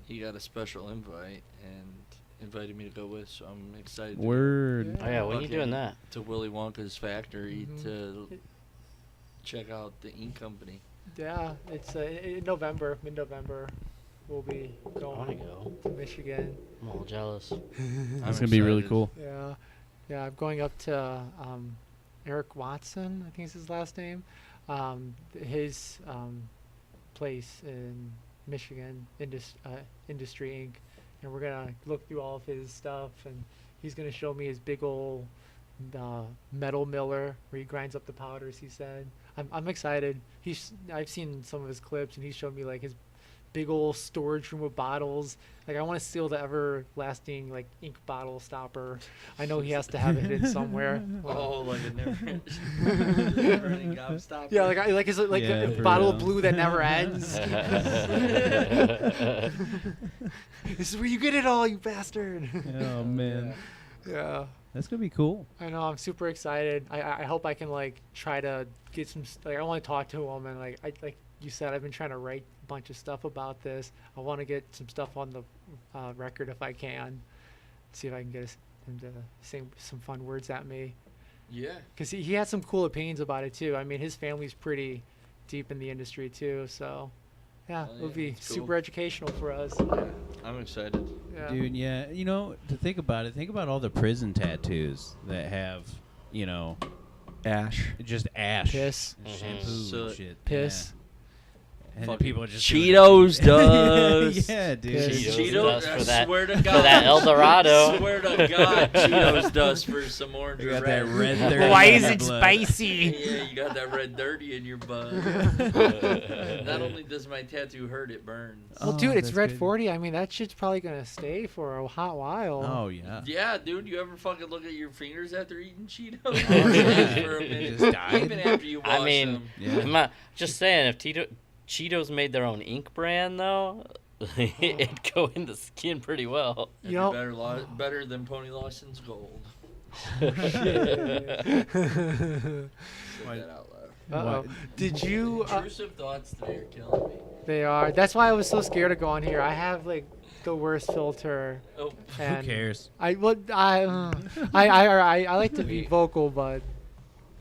he got a special invite and invited me to go with. So I'm excited. Word. Yeah. Oh yeah, when are you Okay. doing that? To Willy Wonka's factory Mhm. to check out the ink company. Yeah, it's in November, mid-November. We'll be I want to going go. to Michigan. I'm all jealous. That's gonna be really excited. cool. Yeah, I'm going up to Eric Watson, I think is his last name. His place in Michigan, Industry Inc. And we're gonna look through all of his stuff, and he's gonna show me his big old metal miller where he grinds up the powders. He said, "I'm excited." I've seen some of his clips, and he showed me like his big old storage room with bottles. Like I want to steal the everlasting like ink bottle stopper. I know he has to have it in somewhere. Oh, like a never-ending gobstopper. Yeah, like his like Yeah, a for bottle of real. blue that never ends. This is where you get it all, you bastard. Oh man, Yeah. that's gonna be cool. I know. I'm super excited. I hope I can like try to get some. Like I want to talk to him, and like you said, I've been trying to write a bunch of stuff about this. I want to get some stuff on the record if I can. See if I can get him to say some fun words at me. Yeah. Because he had some cool opinions about it too. I mean, his family's pretty deep in the industry too. So yeah, Oh, it'll yeah, be that's cool. super educational for us. I'm excited. Yeah. Dude, yeah, you know, to think about it, think about all the prison tattoos that have, you know, Ash. just ash, Piss. and Mhm. shampoo, Soot. and shit. Piss. Yeah. And then Fucking people are just Cheetos dust. Yeah, dude. Piss. Cheetos dust I for that- swear to for God. that El Dorado. Swear to God, Cheetos dust for some orange You or got that red. red 30 Why in is your it blood. spicy? Yeah, you got that red dirty in your butt. Not only does my tattoo hurt, it burns. Well, Oh, dude, it's that's red good. 40. I mean, that shit's probably gonna stay for a hot while. Oh yeah. Yeah, dude, you ever fucking look at your fingers after eating Cheetos? Oh, yeah. For a minute. Just died. Even after you wash I mean, them. Yeah. I'm not just saying if Cheetos made their own ink brand though, it'd go in the skin pretty well. It'd You be know- better than Pony Lawson's Gold. Shit. Say Why- that out loud. Uh-oh. What? Did you? Intrusive thoughts today are killing me. They are. That's why I was so scared to go on here. I have like the worst filter. Oh, Who And cares? I like to be vocal, but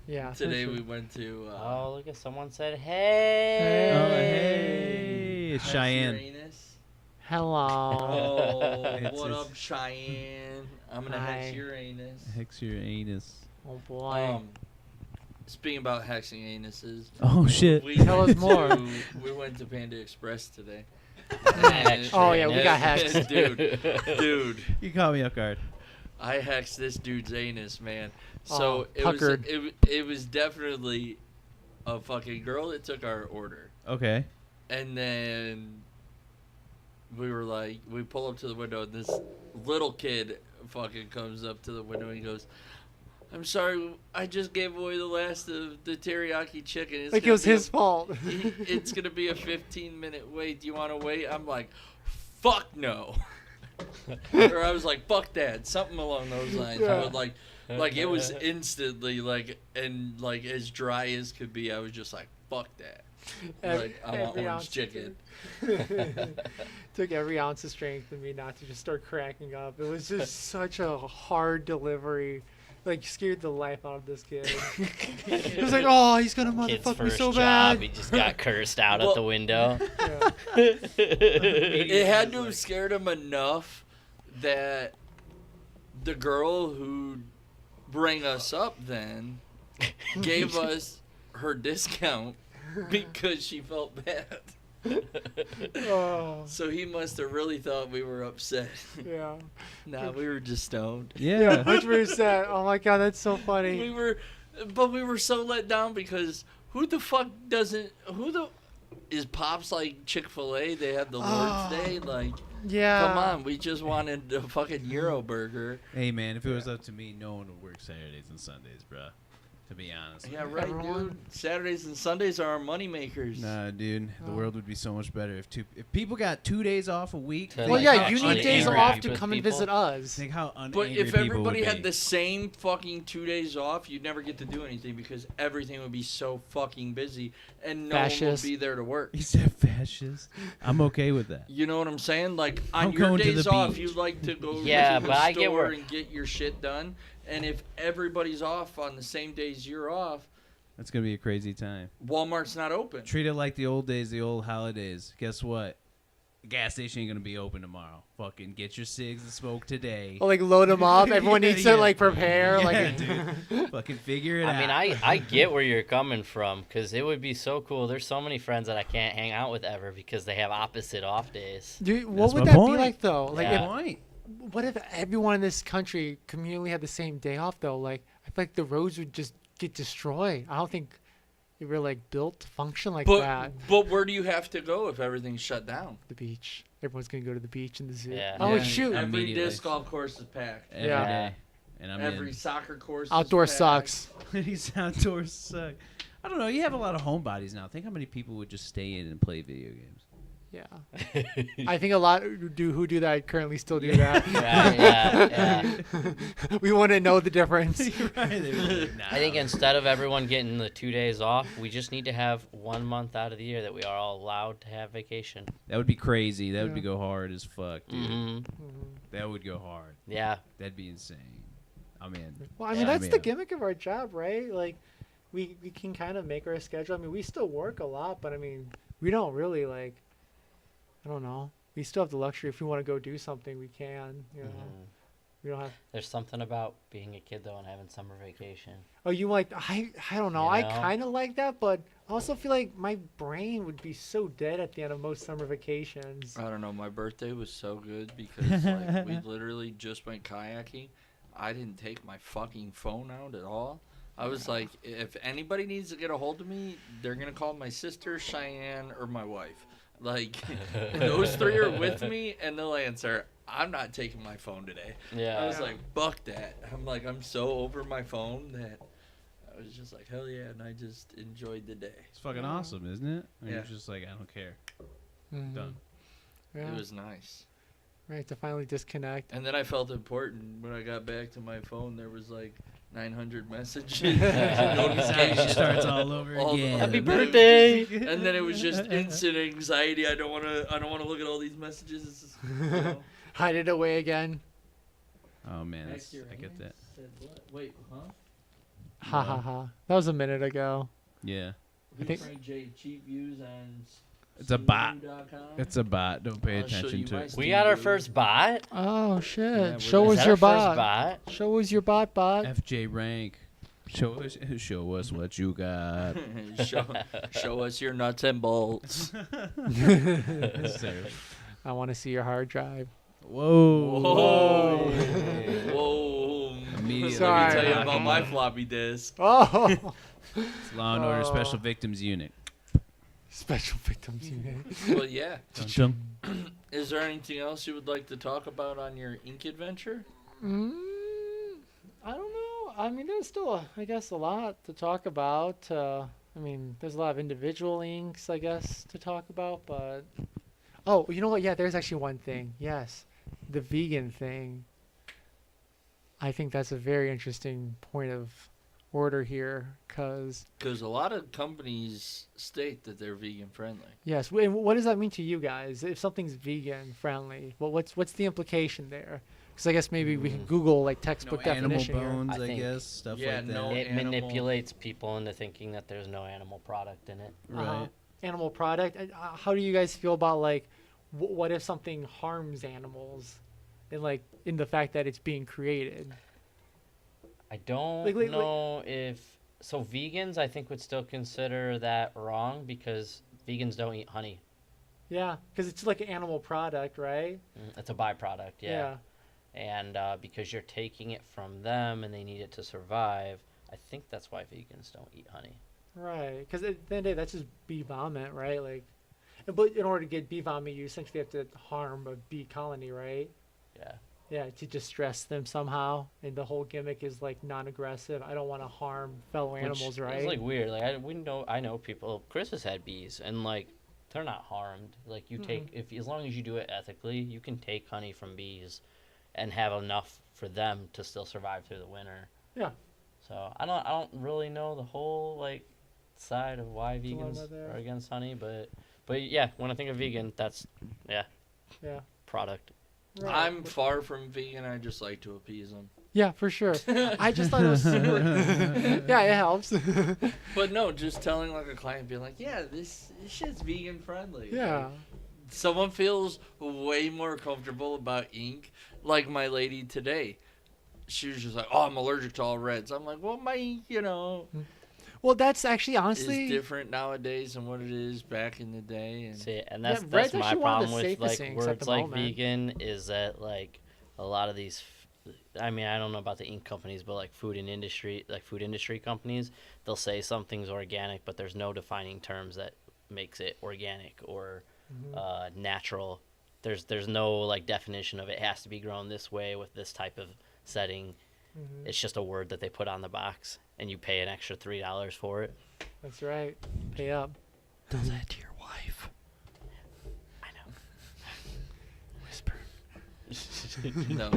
yeah. for today sure. we went to. Oh, look at someone said, Oh, "Hey." hey, it's Hex Cheyenne. Uranus. Hello. Oh, It's- what it's- up, Cheyenne? I'm gonna Hi. hex Uranus. Hex your anus. Oh boy. Speaking about hexing anuses, Oh shit. we Tell us went more. to- We went to Panda Express today. Oh, yeah, we got hexed. dude. You caught me off guard. I hexed this dude's anus, man. Oh, So puckered. it was definitely a fucking girl that took our order, Okay. and then we were like, we pull up to the window, and this little kid fucking comes up to the window and he goes, "I'm sorry, I just gave away the last of the teriyaki chicken. It's Like it gonna was be a his fault. it's gonna be a 15-minute wait. Do you want to wait?" I'm like, "Fuck no." Or I was like, "Fuck that," something along those lines. Yeah. But like it was instantly like, and like as dry as could be. I was just like, "Fuck that." Like, I want Every orange ounce of chicken. Took every ounce of strength in me not to just start cracking up. It was just such a hard delivery. Like scared the life out of this kid. He was like, "Oh, he's gonna Kid's motherfuck me first so job, bad." he just got cursed out Well- at the window. Yeah. It had to have scared him enough that the girl who bring us up then gave us her discount because she felt bad. Oh, So he must have really thought we were upset. yeah. Nah, we were just stoned. Yeah, Yeah. 100%. Oh my god, that's so We funny. were, but we were so let down because who the fuck doesn't? Is Pops like Chick-fil-A? They have the Lord's Oh. Day. Like, Yeah. come on, we just wanted a fucking Euro burger. Hey man, if it was up to me, no one would work Saturdays and Sundays, bruh. To be honest. Yeah, right, Everyone- dude. Saturdays and Sundays are our money makers. Nah, dude. The Oh. world would be so much better if people got 2 days off a week. To, think Well, like, yeah, how you need unangry days people off to with come and people. visit us. Think how But unangry if people everybody would had be. the same fucking 2 days off, you'd never get to do anything because everything would be so fucking busy and no Fascist. one would be there to work. He said fascist. I'm okay with that. You know what I'm saying? Like on I'm your going to days the off, beach. you like to go Yeah, to but the I get store where- and get your shit done. And if everybody's off on the same days you're off, It's gonna be a crazy time. Walmart's not open. Treat it like the old days, the old holidays. Guess what? The gas station ain't gonna be open tomorrow. Fucking get your cigs and smoke today. Oh, like load them up. Everyone Yeah, needs to yeah. like prepare. Yeah, like, dude. Fucking figure it out. I mean, I get where you're coming from because it would be so cool. There's so many friends that I can't hang out with ever because they have opposite off days. Dude, what That's would my that point. be like though? Like, Yeah. Point. what if everyone in this country communally had the same day off though? Like, I feel like the roads would just get destroyed. I don't think they were like built to function like that. But where do you have to go if everything's shut down? The beach. Everyone's gonna go to the beach and the zoo. Yeah. Oh Yeah. shoot! I'm- Every Immediately. disc golf course is packed. Every Yeah. day. And I'm Every soccer course Outdoor is packed. sucks. These outdoors suck. I don't know. You have a lot of homebodies now. Think how many people would just stay in and play video games. Yeah. I think a lot who do that currently still do that. Yeah. We want to know the difference. You're right. They were like, nah. I think instead of everyone getting the 2 days off, we just need to have 1 month out of the year that we are all allowed to have vacation. That would be crazy. That would Yeah. be go hard as fuck, dude. hmm That would go hard. Yeah. That'd be insane. I'm in. Well, I mean, Yeah. that's I'm the in. gimmick of our job, right? Like, we can kind of make our schedule. I mean, we still work a lot, but I mean, we don't really like. I don't know. We still have the luxury if we want to go do something, we can. You know, Mhm. we don't have. There's something about being a kid though and having summer vacation. Oh, you like? I don't know. You I know? kind of like that, but I also feel like my brain would be so dead at the end of most summer vacations. I don't know. My birthday was so good because like, we literally just went kayaking. I didn't take my fucking phone out at all. I was like, if anybody needs to get a hold of me, they're gonna call my sister, Cheyenne, or my wife. Like, those three are with me, and they'll answer. I'm not taking my phone today. Yeah. I was like, fuck that. I'm so over my phone that I was just like, hell yeah, and I just enjoyed the day. It's fucking Yeah. awesome, isn't it? I mean, Yeah. It's just like, I don't care. Mhm. Done. Yeah. It was nice. Right to finally disconnect. And then I felt important when I got back to my phone. There was like 900 messages, It notifications, starts all over all the- again. Happy and then it was birthday! just- and then it was just instant anxiety. I don't want to look at all these messages. You know? Hide it away again. Oh man, that's, I get that. Wait, huh? Ha ha ha. That was a minute ago. Yeah, I think- Frank J. Cheap views on. It's a bot. Steamview.com. it's a bot. Don't pay I'll show attention you to my it. We got our Steam first bot. Oh shit! we're Show gonna- Is us that your our first bot. bot? Show us your bot. FJ rank. Show us what you got. show us your nuts and bolts. Yes, sir. I want to see your hard drive. Whoa. Whoa. Hey. Whoa. Immediately Let me tell you Sorry. about my floppy disk. Oh, It's Law and Order Oh. Special Victims Unit. special victims unit. But yeah, Dun, is there anything else you would like to talk about on your ink adventure? I don't know. I mean, there's still, I guess, a lot to talk about. I mean, there's a lot of individual inks, I guess, to talk about. But oh, you know what? Yeah, there's actually one thing. Yes, the vegan thing. I think that's a very interesting point of order here, because Because a lot of companies state that they're vegan friendly. yes, and what does that mean to you guys? If something's vegan friendly, well, what's the implication there? Because I guess maybe we could Google like No textbook animal definition here. bones, I I think- guess. Stuff Yeah, like that. no It animal- manipulates people into thinking that there's no animal product in it. Right. Animal product. How do you guys feel about like, what if something harms animals, and like in the fact that it's being created? I don't Like- know if so. Vegans, I think, would still consider that wrong because vegans don't eat honey. Yeah, because it's like an animal product, right? It's a byproduct, yeah. And because you're taking it from them and they need it to survive, I think that's why vegans don't eat honey. Right. Because at the end of the day, that's just bee vomit, right? Like, but in order to get bee vomit, you essentially have to harm a bee colony, right? Yeah. Yeah, to distress them somehow, and the whole gimmick is like non-aggressive. I don't want to harm fellow animals, right? It's like weird. Like I know people. Chris has had bees, and like they're not harmed. Like you take if as long as you do it ethically, you can take honey from bees, and have enough for them to still survive through the winter. Yeah. So I don't really know the whole like side of why Dilemma vegans there. are against honey, but yeah, when I think of vegan, that's yeah. product. Right. I'm far from vegan. I just like to appease them. Yeah, for sure. I just thought it was super. Yeah, it helps. But no, just telling like a client, being like, yeah, this shit's vegan friendly. Yeah. Like, someone feels way more comfortable about ink. Like my lady today, she was just like, "Oh, I'm allergic to all reds." I'm like, "Well, my ink, Well, that's actually is honestly. different nowadays than what it is back in the day." And See, and Yeah, that's red's my actually one of the problem with safest like inks at words the like moment. vegan is that like a lot of these. I mean, I don't know about the ink companies, but like food industry companies, they'll say something's organic, but there's no defining terms that makes it organic or natural. There's no like definition of it has to be grown this way with this type of setting. It's just a word that they put on the box, and you pay an extra $3 for it. That's right. Pay up. tell that to your wife. I know. Whisper. No,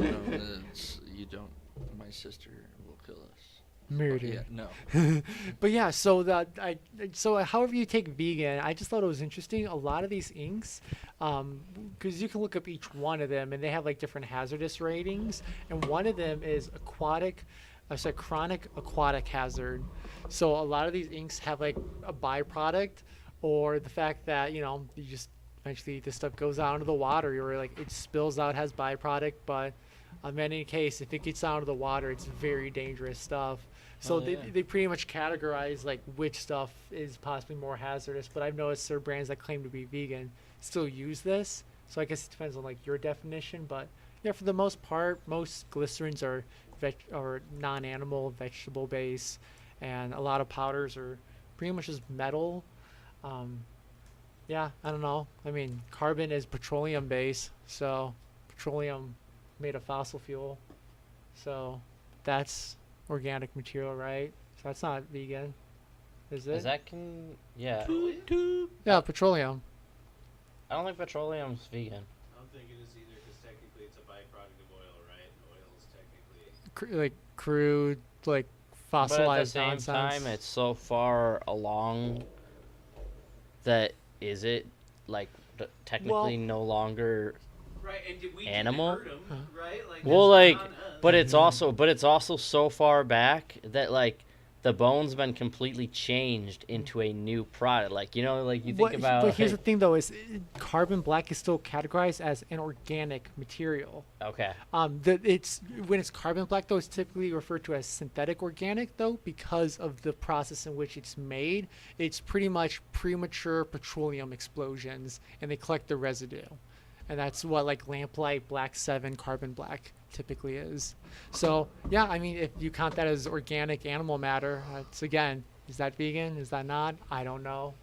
you don't. My sister will kill us. Murder. Yeah, no. But yeah, so however you take vegan, I just thought it was interesting. A lot of these inks, because you can look up each one of them, and they have like different hazardous ratings, and one of them is chronic aquatic hazard. So a lot of these inks have like a byproduct, or the fact that you just eventually this stuff goes out into the water, or like it spills out, has byproduct, but in any case, if it gets out of the water, it's very dangerous stuff. So Oh, yeah. they pretty much categorize like which stuff is possibly more hazardous. But I've noticed there are brands that claim to be vegan still use this. So I guess it depends on like your definition. But yeah, for the most part, most glycerins are non-animal vegetable based, and a lot of powders are pretty much just metal. Yeah, I don't know. I mean, carbon is petroleum based, so petroleum made of fossil fuel. So that's organic material, right? So that's not vegan, is it? Is that yeah? Yeah, petroleum. I don't think petroleum's vegan. I don't think it is either, because technically it's a byproduct of oil, right? Oil is technically. Like crude, like But at the fossilized same nonsense. time, it's so far along that is it like technically no longer. Right, and we Animal? didn't hurt 'em, right? Like, Well, that's like, on us. but it's also so far back that like the bone's been completely changed into a new product. Like like you think about. But here's the thing, though: is carbon black is still categorized as an organic material. Okay. When it's carbon black, though, it's typically referred to as synthetic organic, though, because of the process in which it's made. It's pretty much premature petroleum explosions, and they collect the residue, and that's what like lamplight black 7 carbon black typically is. So yeah, I mean, if you count that as organic animal matter, it's again, is that vegan? Is that not? I don't know.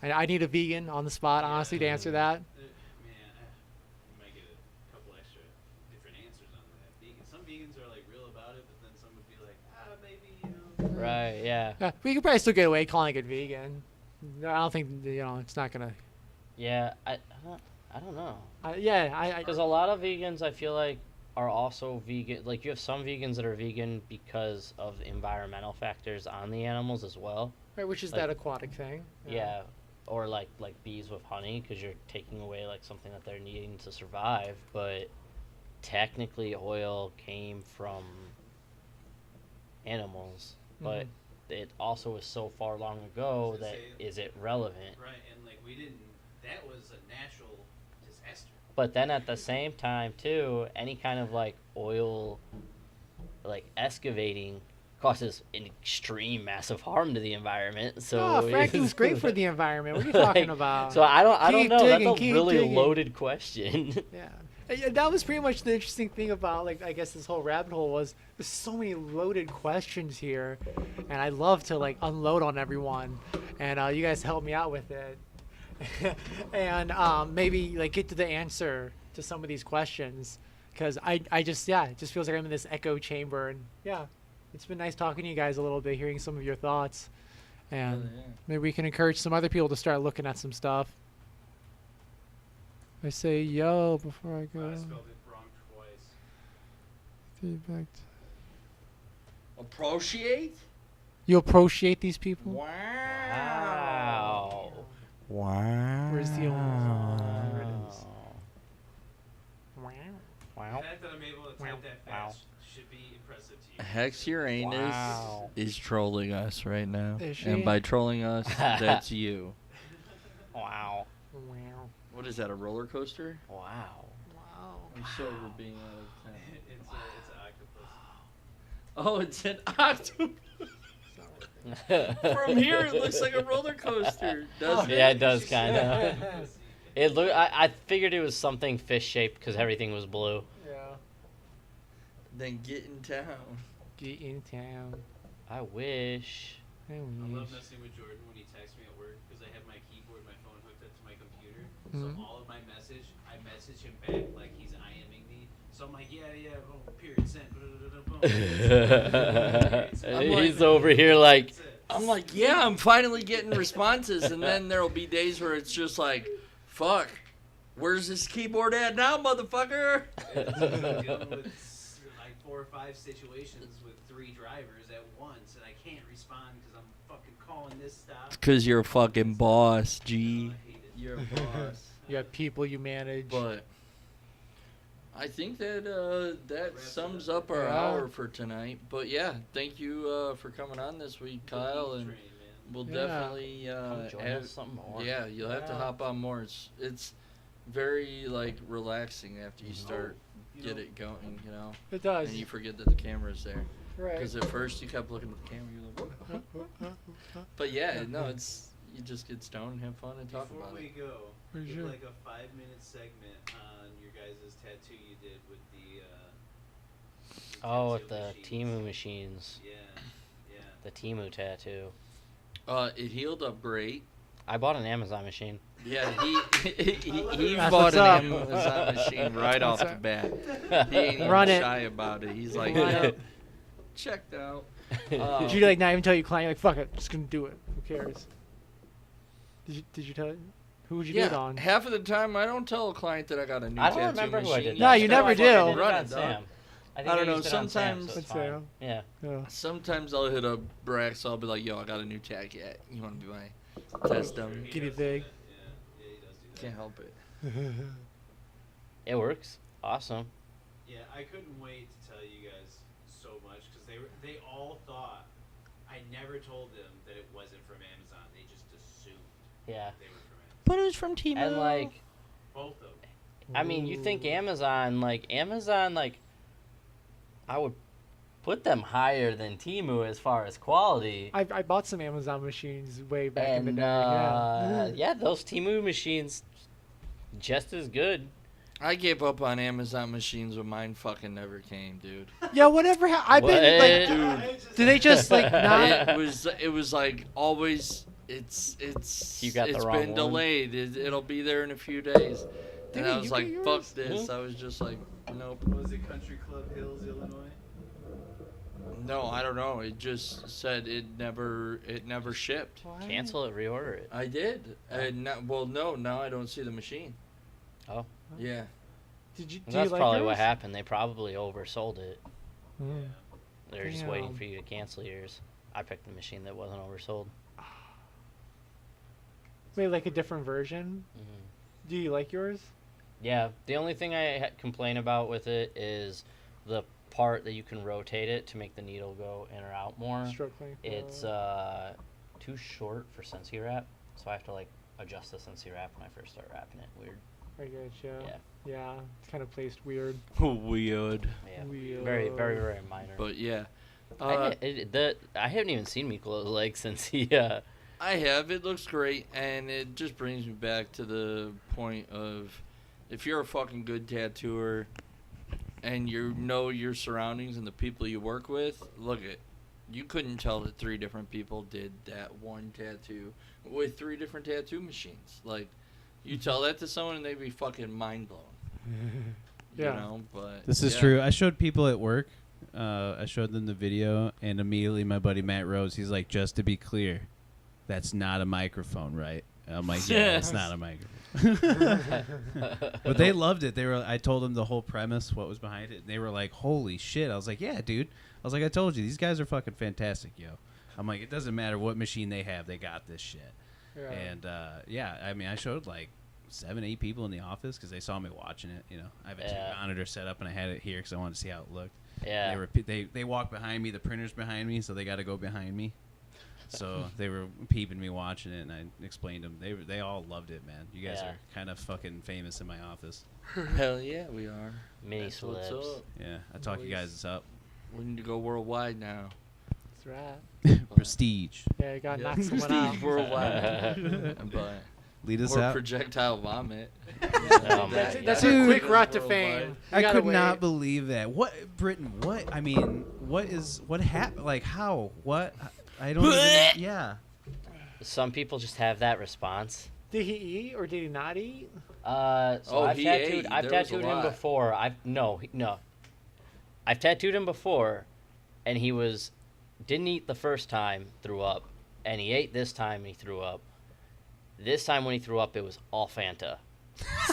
I need a vegan on the spot, honestly, to answer that. Man, you might get a couple extra different answers on that. Some vegans are like real about it, but then some would be like, maybe, Right. Yeah. Yeah, we could probably still get away calling it vegan. I don't think it's not gonna. Yeah. I don't know. I Because a lot of vegans, I feel like, are also vegan. Like you have some vegans that are vegan because of environmental factors on the animals as well. right, which is like- that aquatic thing. Yeah. Or like bees with honey, because you're taking away like something that they're needing to survive. But technically, oil came from animals, but it also is so far long ago So that say- is it relevant? right, and like we didn't. That was a natural disaster. But then at the same time, too, any kind of like oil, like excavating, causes an extreme, massive harm to the environment. So Oh, fracking's great for the environment. What are you talking Like, about? So I don't Keep know. digging, That's a keep really digging. loaded question. Yeah. Yeah, that was pretty much the interesting thing about, like, I guess this whole rabbit hole was there's so many loaded questions here, and I love to like unload on everyone, and you guys help me out with it, and maybe like get to the answer to some of these questions, because I just it just feels like I'm in this echo chamber, and yeah, it's been nice talking to you guys a little bit, hearing some of your thoughts, and maybe we can encourage some other people to start looking at some stuff. I say yo before I go. I spelled it wrong twice. Feedback. Appreciate? You appreciate these people? Wow. Wow. Where's the old? There it is. Wow. The Wow. fact that I'm able to Wow. type that Wow. fast should be impressive to you. Hex Uranus Wow. is trolling us right now. Is she? And by trolling us, that's you. Wow. Wow. What is that, a roller coaster? Wow. Wow. I'm sober being out of town. It's an octopus. Oh, it's an octopus. From here, it looks like a roller coaster, doesn't Yeah, it? it does kind of. It look. I figured it was something fish shaped because everything was blue. Yeah. Then get in town. Get in town. I wish. I I love wish. messing with Jordan when he texts me at work because I have my keyboard, my phone hooked up to my computer. Mhm. So all of my I message him back like he's IMing me. So I'm like, yeah, oh, period, sent. I'm like- He's over here like. That's it. I'm like, yeah, I'm finally getting responses, and then there'll be days where it's just like, fuck, where's this keyboard at now, motherfucker? I'm dealing with like 4 or 5 situations with 3 drivers at once, and I can't respond because I'm fucking calling this stop. Because you're a fucking boss, Oh, G. I hate it. You're a boss. You have people you manage. But I think that that Wraps it sums up. up our Yeah. hour for tonight. But yeah, thank you for coming on this week, Kyle, and Train, man. we'll Yeah. definitely Come join have, us some more. yeah, you'll have to Yeah. hop on more. It's very like relaxing after you Mhm. start You get know, it going, you know, It does. and you forget that the camera's there. Right. Because at first you kept looking at the camera, you're like, but yeah, no, it's you just get stoned and have fun and talk Before about we it. go, For give sure. like a 5-minute segment on your guys' tattoo you did with the Oh, tattoo with the machines. Timu machines. Yeah, yeah. The Timu tattoo. It healed up great. I bought an Amazon machine. Yeah, he That's bought what's an up. Amazon machine right off What's the up? bat. He ain't even Run it. shy about it. He's like, Run yeah, it. checked out. Did you like not even tell your client? You're like, fuck it, just gonna do it. Who cares? Did you tell? Who would you do it Yeah, on? half of the time I don't tell a client that I got a new I tattoo don't remember who I machine. did. No, that. you Still, never I fucking do. did it Run on it, dog. Sam. I I don't know, used it on Sam, sometimes- so it's That's fine. fair. Yeah. Yeah. Sometimes I'll hit up Brax. I'll be like, yo, I got a new tag yet. You want to be my test dummy? He Guinea does do pig. that, Yeah, he does do that. Can't help it. It works. Awesome. Yeah, I couldn't wait to tell you guys so much because they all thought I never told them that it wasn't from Amazon. They just assumed Yeah. they were from Amazon. But it was from Timo. And like, Both of them. I mean, you think Amazon, I would put them higher than Timu as far as quality. I bought some Amazon machines way back in the And day. Yeah. yeah, those Timu machines, just as good. I gave up on Amazon machines when mine fucking never came, dude. Yeah. Whatever. I've been like. What? Do they just like not? It was like always. It's You got the it's wrong been one. delayed. It'll be there in a few days. And Didn't I you was get like, yours? fuck this. Mhm. I was just like, nope. Was it Country Club Hills, Illinois? No, I don't know. It just said it never shipped. Cancel it, reorder it. I did. And no, now I don't see the machine. Oh. Yeah. Did you? Do That's you like probably yours? what happened. They probably oversold it. Mm. They're just waiting Damn. for you to cancel yours. I picked the machine that wasn't oversold. Wait, like a different version? Mhm. Do you like yours? Yeah, the only thing I complain about with it is the part that you can rotate it to make the needle go in or out more. Stroke length. It's too short for Sensi wrap, so I have to like adjust the Sensi wrap when I first start wrapping it. Weird. I get you. Yeah. Yeah. It's kind of placed weird. Weird. Yeah. Weird. Very, very, very minor. But yeah. I haven't even seen Mikolo's leg since he. I have. It looks great, and it just brings me back to the point of if you're a fucking good tattooer and you know your surroundings and the people you work with, look it. You couldn't tell that 3 different people did that one tattoo with 3 different tattoo machines. Like, you tell that to someone and they'd be fucking mind blown. Yeah. You know, but This is yeah. true. I showed people at work. I showed them the video, and immediately my buddy Matt Rose, he's like, "Just to be clear, that's not a microphone, right?" And I'm like, "Yeah, it's not a microphone." But they loved it. I told them the whole premise, what was behind it, and they were like, "Holy shit!" I was like, "Yeah, dude." I was like, "I told you, these guys are fucking fantastic, yo." I'm like, it doesn't matter what machine they have, they got this shit. Yeah. And yeah, I mean, I showed like 7, 8 people in the office because they saw me watching it. You know, I have a 2 Yeah. monitor set up, and I had it here because I wanted to see how it looked. Yeah. They walk behind me. The printer's behind me, so they got to go behind me. So they were peeping me watching it, and I explained them. They all loved it, man. You guys Yeah. are kind of fucking famous in my office. Hell yeah, we are. Mini That's what's celebs. up. Yeah, I talk you guys up. We need to go worldwide now. That's right. Prestige. Yeah, you gotta Yeah. knock someone out. Prestige worldwide. But Lead us or out. projectile vomit. Oh my That's, God. that's Dude. a quick route to Worldwide. fame. You I gotta could wait. not believe that. What, Britain? What? I mean, what happened? Like, how? What? I don't even. Yeah. Some people just have that response. Did he eat or did he not eat? So Oh, I've he tattooed. ate. I've There was a tattooed him lot. before. No. I've tattooed him before, and he didn't eat the first time, threw up, and he ate this time, and he threw up. This time when he threw up, it was all Fanta.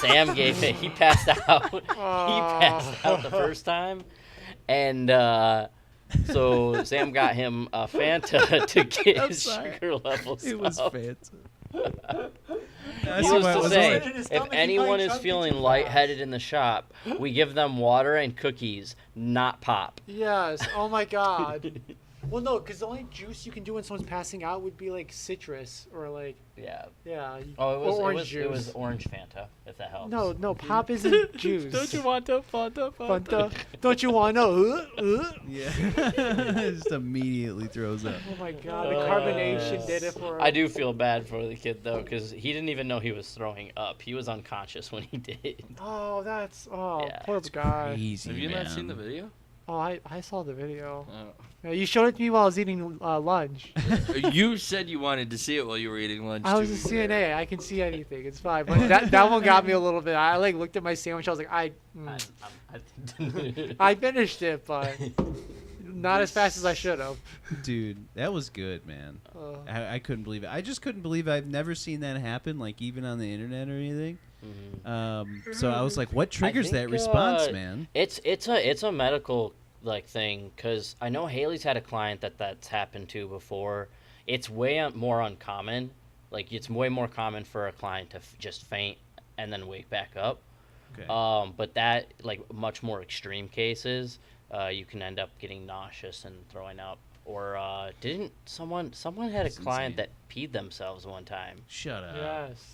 Sam gave it. He passed out. He passed out the first time, and so Sam got him a Fanta to get I'm his sorry. sugar levels It was up. fancy. Needless why it to was say, like- In his if stomach, he anyone probably is chugged it feeling too lightheaded fast. in the shop, we give them water and cookies, not pop. Yes. Oh my god. Well, no, because the only juice you can do when someone's passing out would be like citrus or like Yeah. you- Oh, or orange it juice. was orange Fanta, if that helps. No, pop isn't juice. want to Fanta? Fanta. Don't you want to? Yeah. Just immediately throws up. Oh my god, the carbonation did it for him. I do feel bad for the kid though, because he didn't even know he was throwing up. He was unconscious when he did. Oh, Yeah. poor guy. Crazy, Have you man. not seen the video? Oh, I saw the video. Oh. Yeah, you showed it to me while I was eating lunch. You said you wanted to see it while you were eating lunch. I was a CNA. I can see anything. It's fine. But that one got me a little bit. I like looked at my sandwich. I was like, I I finished it, but not as fast as I should have. Dude, that was good, man. I couldn't believe it. I just couldn't believe I've never seen that happen, like even on the internet or anything. So I was like, what triggers that think, response, man? It's a medical like thing, because I know Haley's had a client that's happened to before. It's way more uncommon. Like, it's way more common for a client to just faint and then wake back up. Okay. But that, like, much more extreme cases, you can end up getting nauseous and throwing up. Or didn't someone had a That's client insane. that peed themselves one time? Shut up. Yes.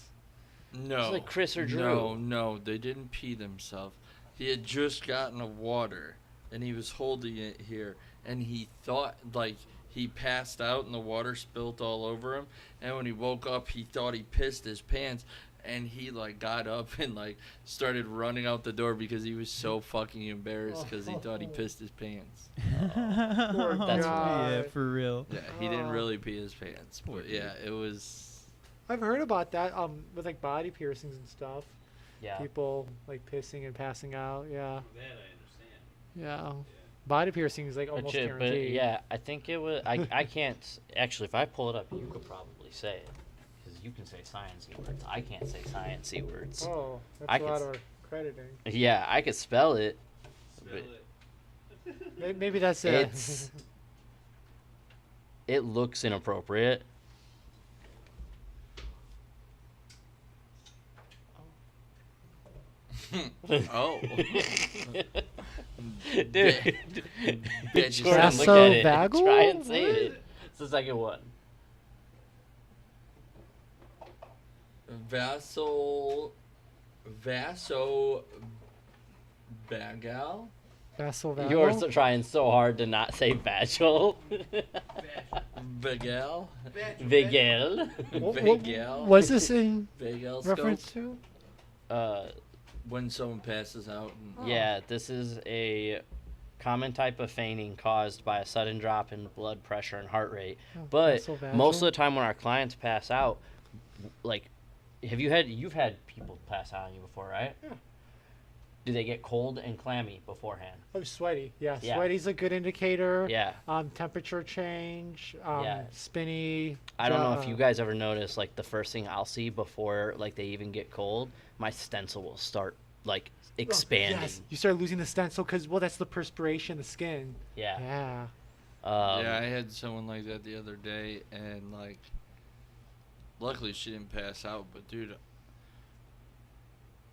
No. like Chris or No, Drew. no, they didn't pee themselves. He had just gotten a water, and he was holding it here, and he thought, like, he passed out and the water spilt all over him, and when he woke up, he thought he pissed his pants, and he, like, got up and, like, started running out the door because he was so fucking embarrassed because he thought he pissed his pants. Poor That's guy. Yeah, for real. Yeah, he didn't Oh. really pee his pants, Poor but yeah, it was... I've heard about that with like body piercings and stuff. Yeah. People like pissing and passing out. Yeah. That I understand. Yeah. Body piercing is like almost But guaranteed. yeah, I think it was. I can't actually. If I pull it up, you could probably say it because you can say sciencey words. I can't say sciencey words. Oh, that's I a lot could of crediting. Yeah, I could spell it. Spell But it. Maybe that's it. It's. It looks inappropriate. Oh. Dude, Bet you Jordan, look Vaso at it. vagal? Try and say it. It's the second one. Vaso Bagal? Vasovagal? You're trying so hard to not say vagal. Bagal? Vigel. Vagal? What's this in Vagal reference scope? to? When someone passes out. And, Yeah, this is a common type of fainting caused by a sudden drop in blood pressure and heart rate. Oh, But vasovagal. most of the time when our clients pass out, like, you've had people pass out on you before, right? Yeah. Do they get cold and clammy beforehand? Oh, sweaty. Yeah, Yeah. sweaty's a good indicator. Yeah. Temperature change. Yeah. Spinny. I don't know if you guys ever notice, like, the first thing I'll see before, like, they even get cold, my stencil will start, like, expanding. Yes, you start losing the stencil because that's the perspiration, the skin. Yeah. Yeah. yeah, I had someone like that the other day, and, like, luckily she didn't pass out, but, dude,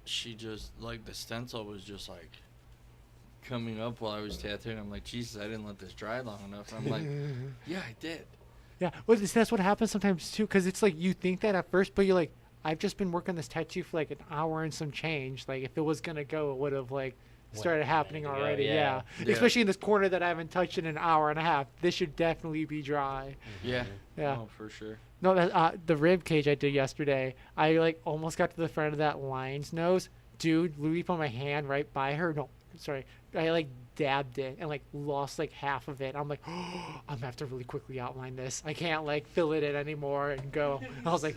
she just, like, the stencil was just, like, coming up while I was tattooing. I'm like, Jesus, I didn't let this dry long enough. And I'm like, yeah, I did. Yeah, well, that's what happens sometimes too, because it's like you think that at first, but you're like, I've just been working this tattoo for like an hour and some change. Like if it was gonna go, it would have like started happening minute ago, already. yeah. Yeah. Especially in this corner that I haven't touched in an hour and a half. This should definitely be dry. Yeah. Yeah. Oh, for sure. No, that the rib cage I did yesterday, I like almost got to the front of that lion's nose. Dude, literally put my hand right by her. No, sorry. I like dabbed it and like lost like half of it. I'm like, oh, I'm gonna have to really quickly outline this. I can't like fill it in anymore and go. I was like,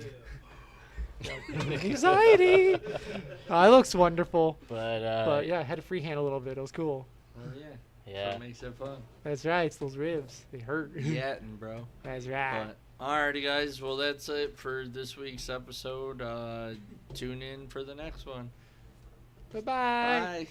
anxiety. It looks wonderful. But yeah, I had to freehand a little bit. It was cool. Well, yeah. Yeah. That makes it fun. That's right. It's those ribs. They hurt. Yatting, bro. That's right. But, alrighty, guys. Well, that's it for this week's episode. Tune in for the next one. Bye-bye. Bye.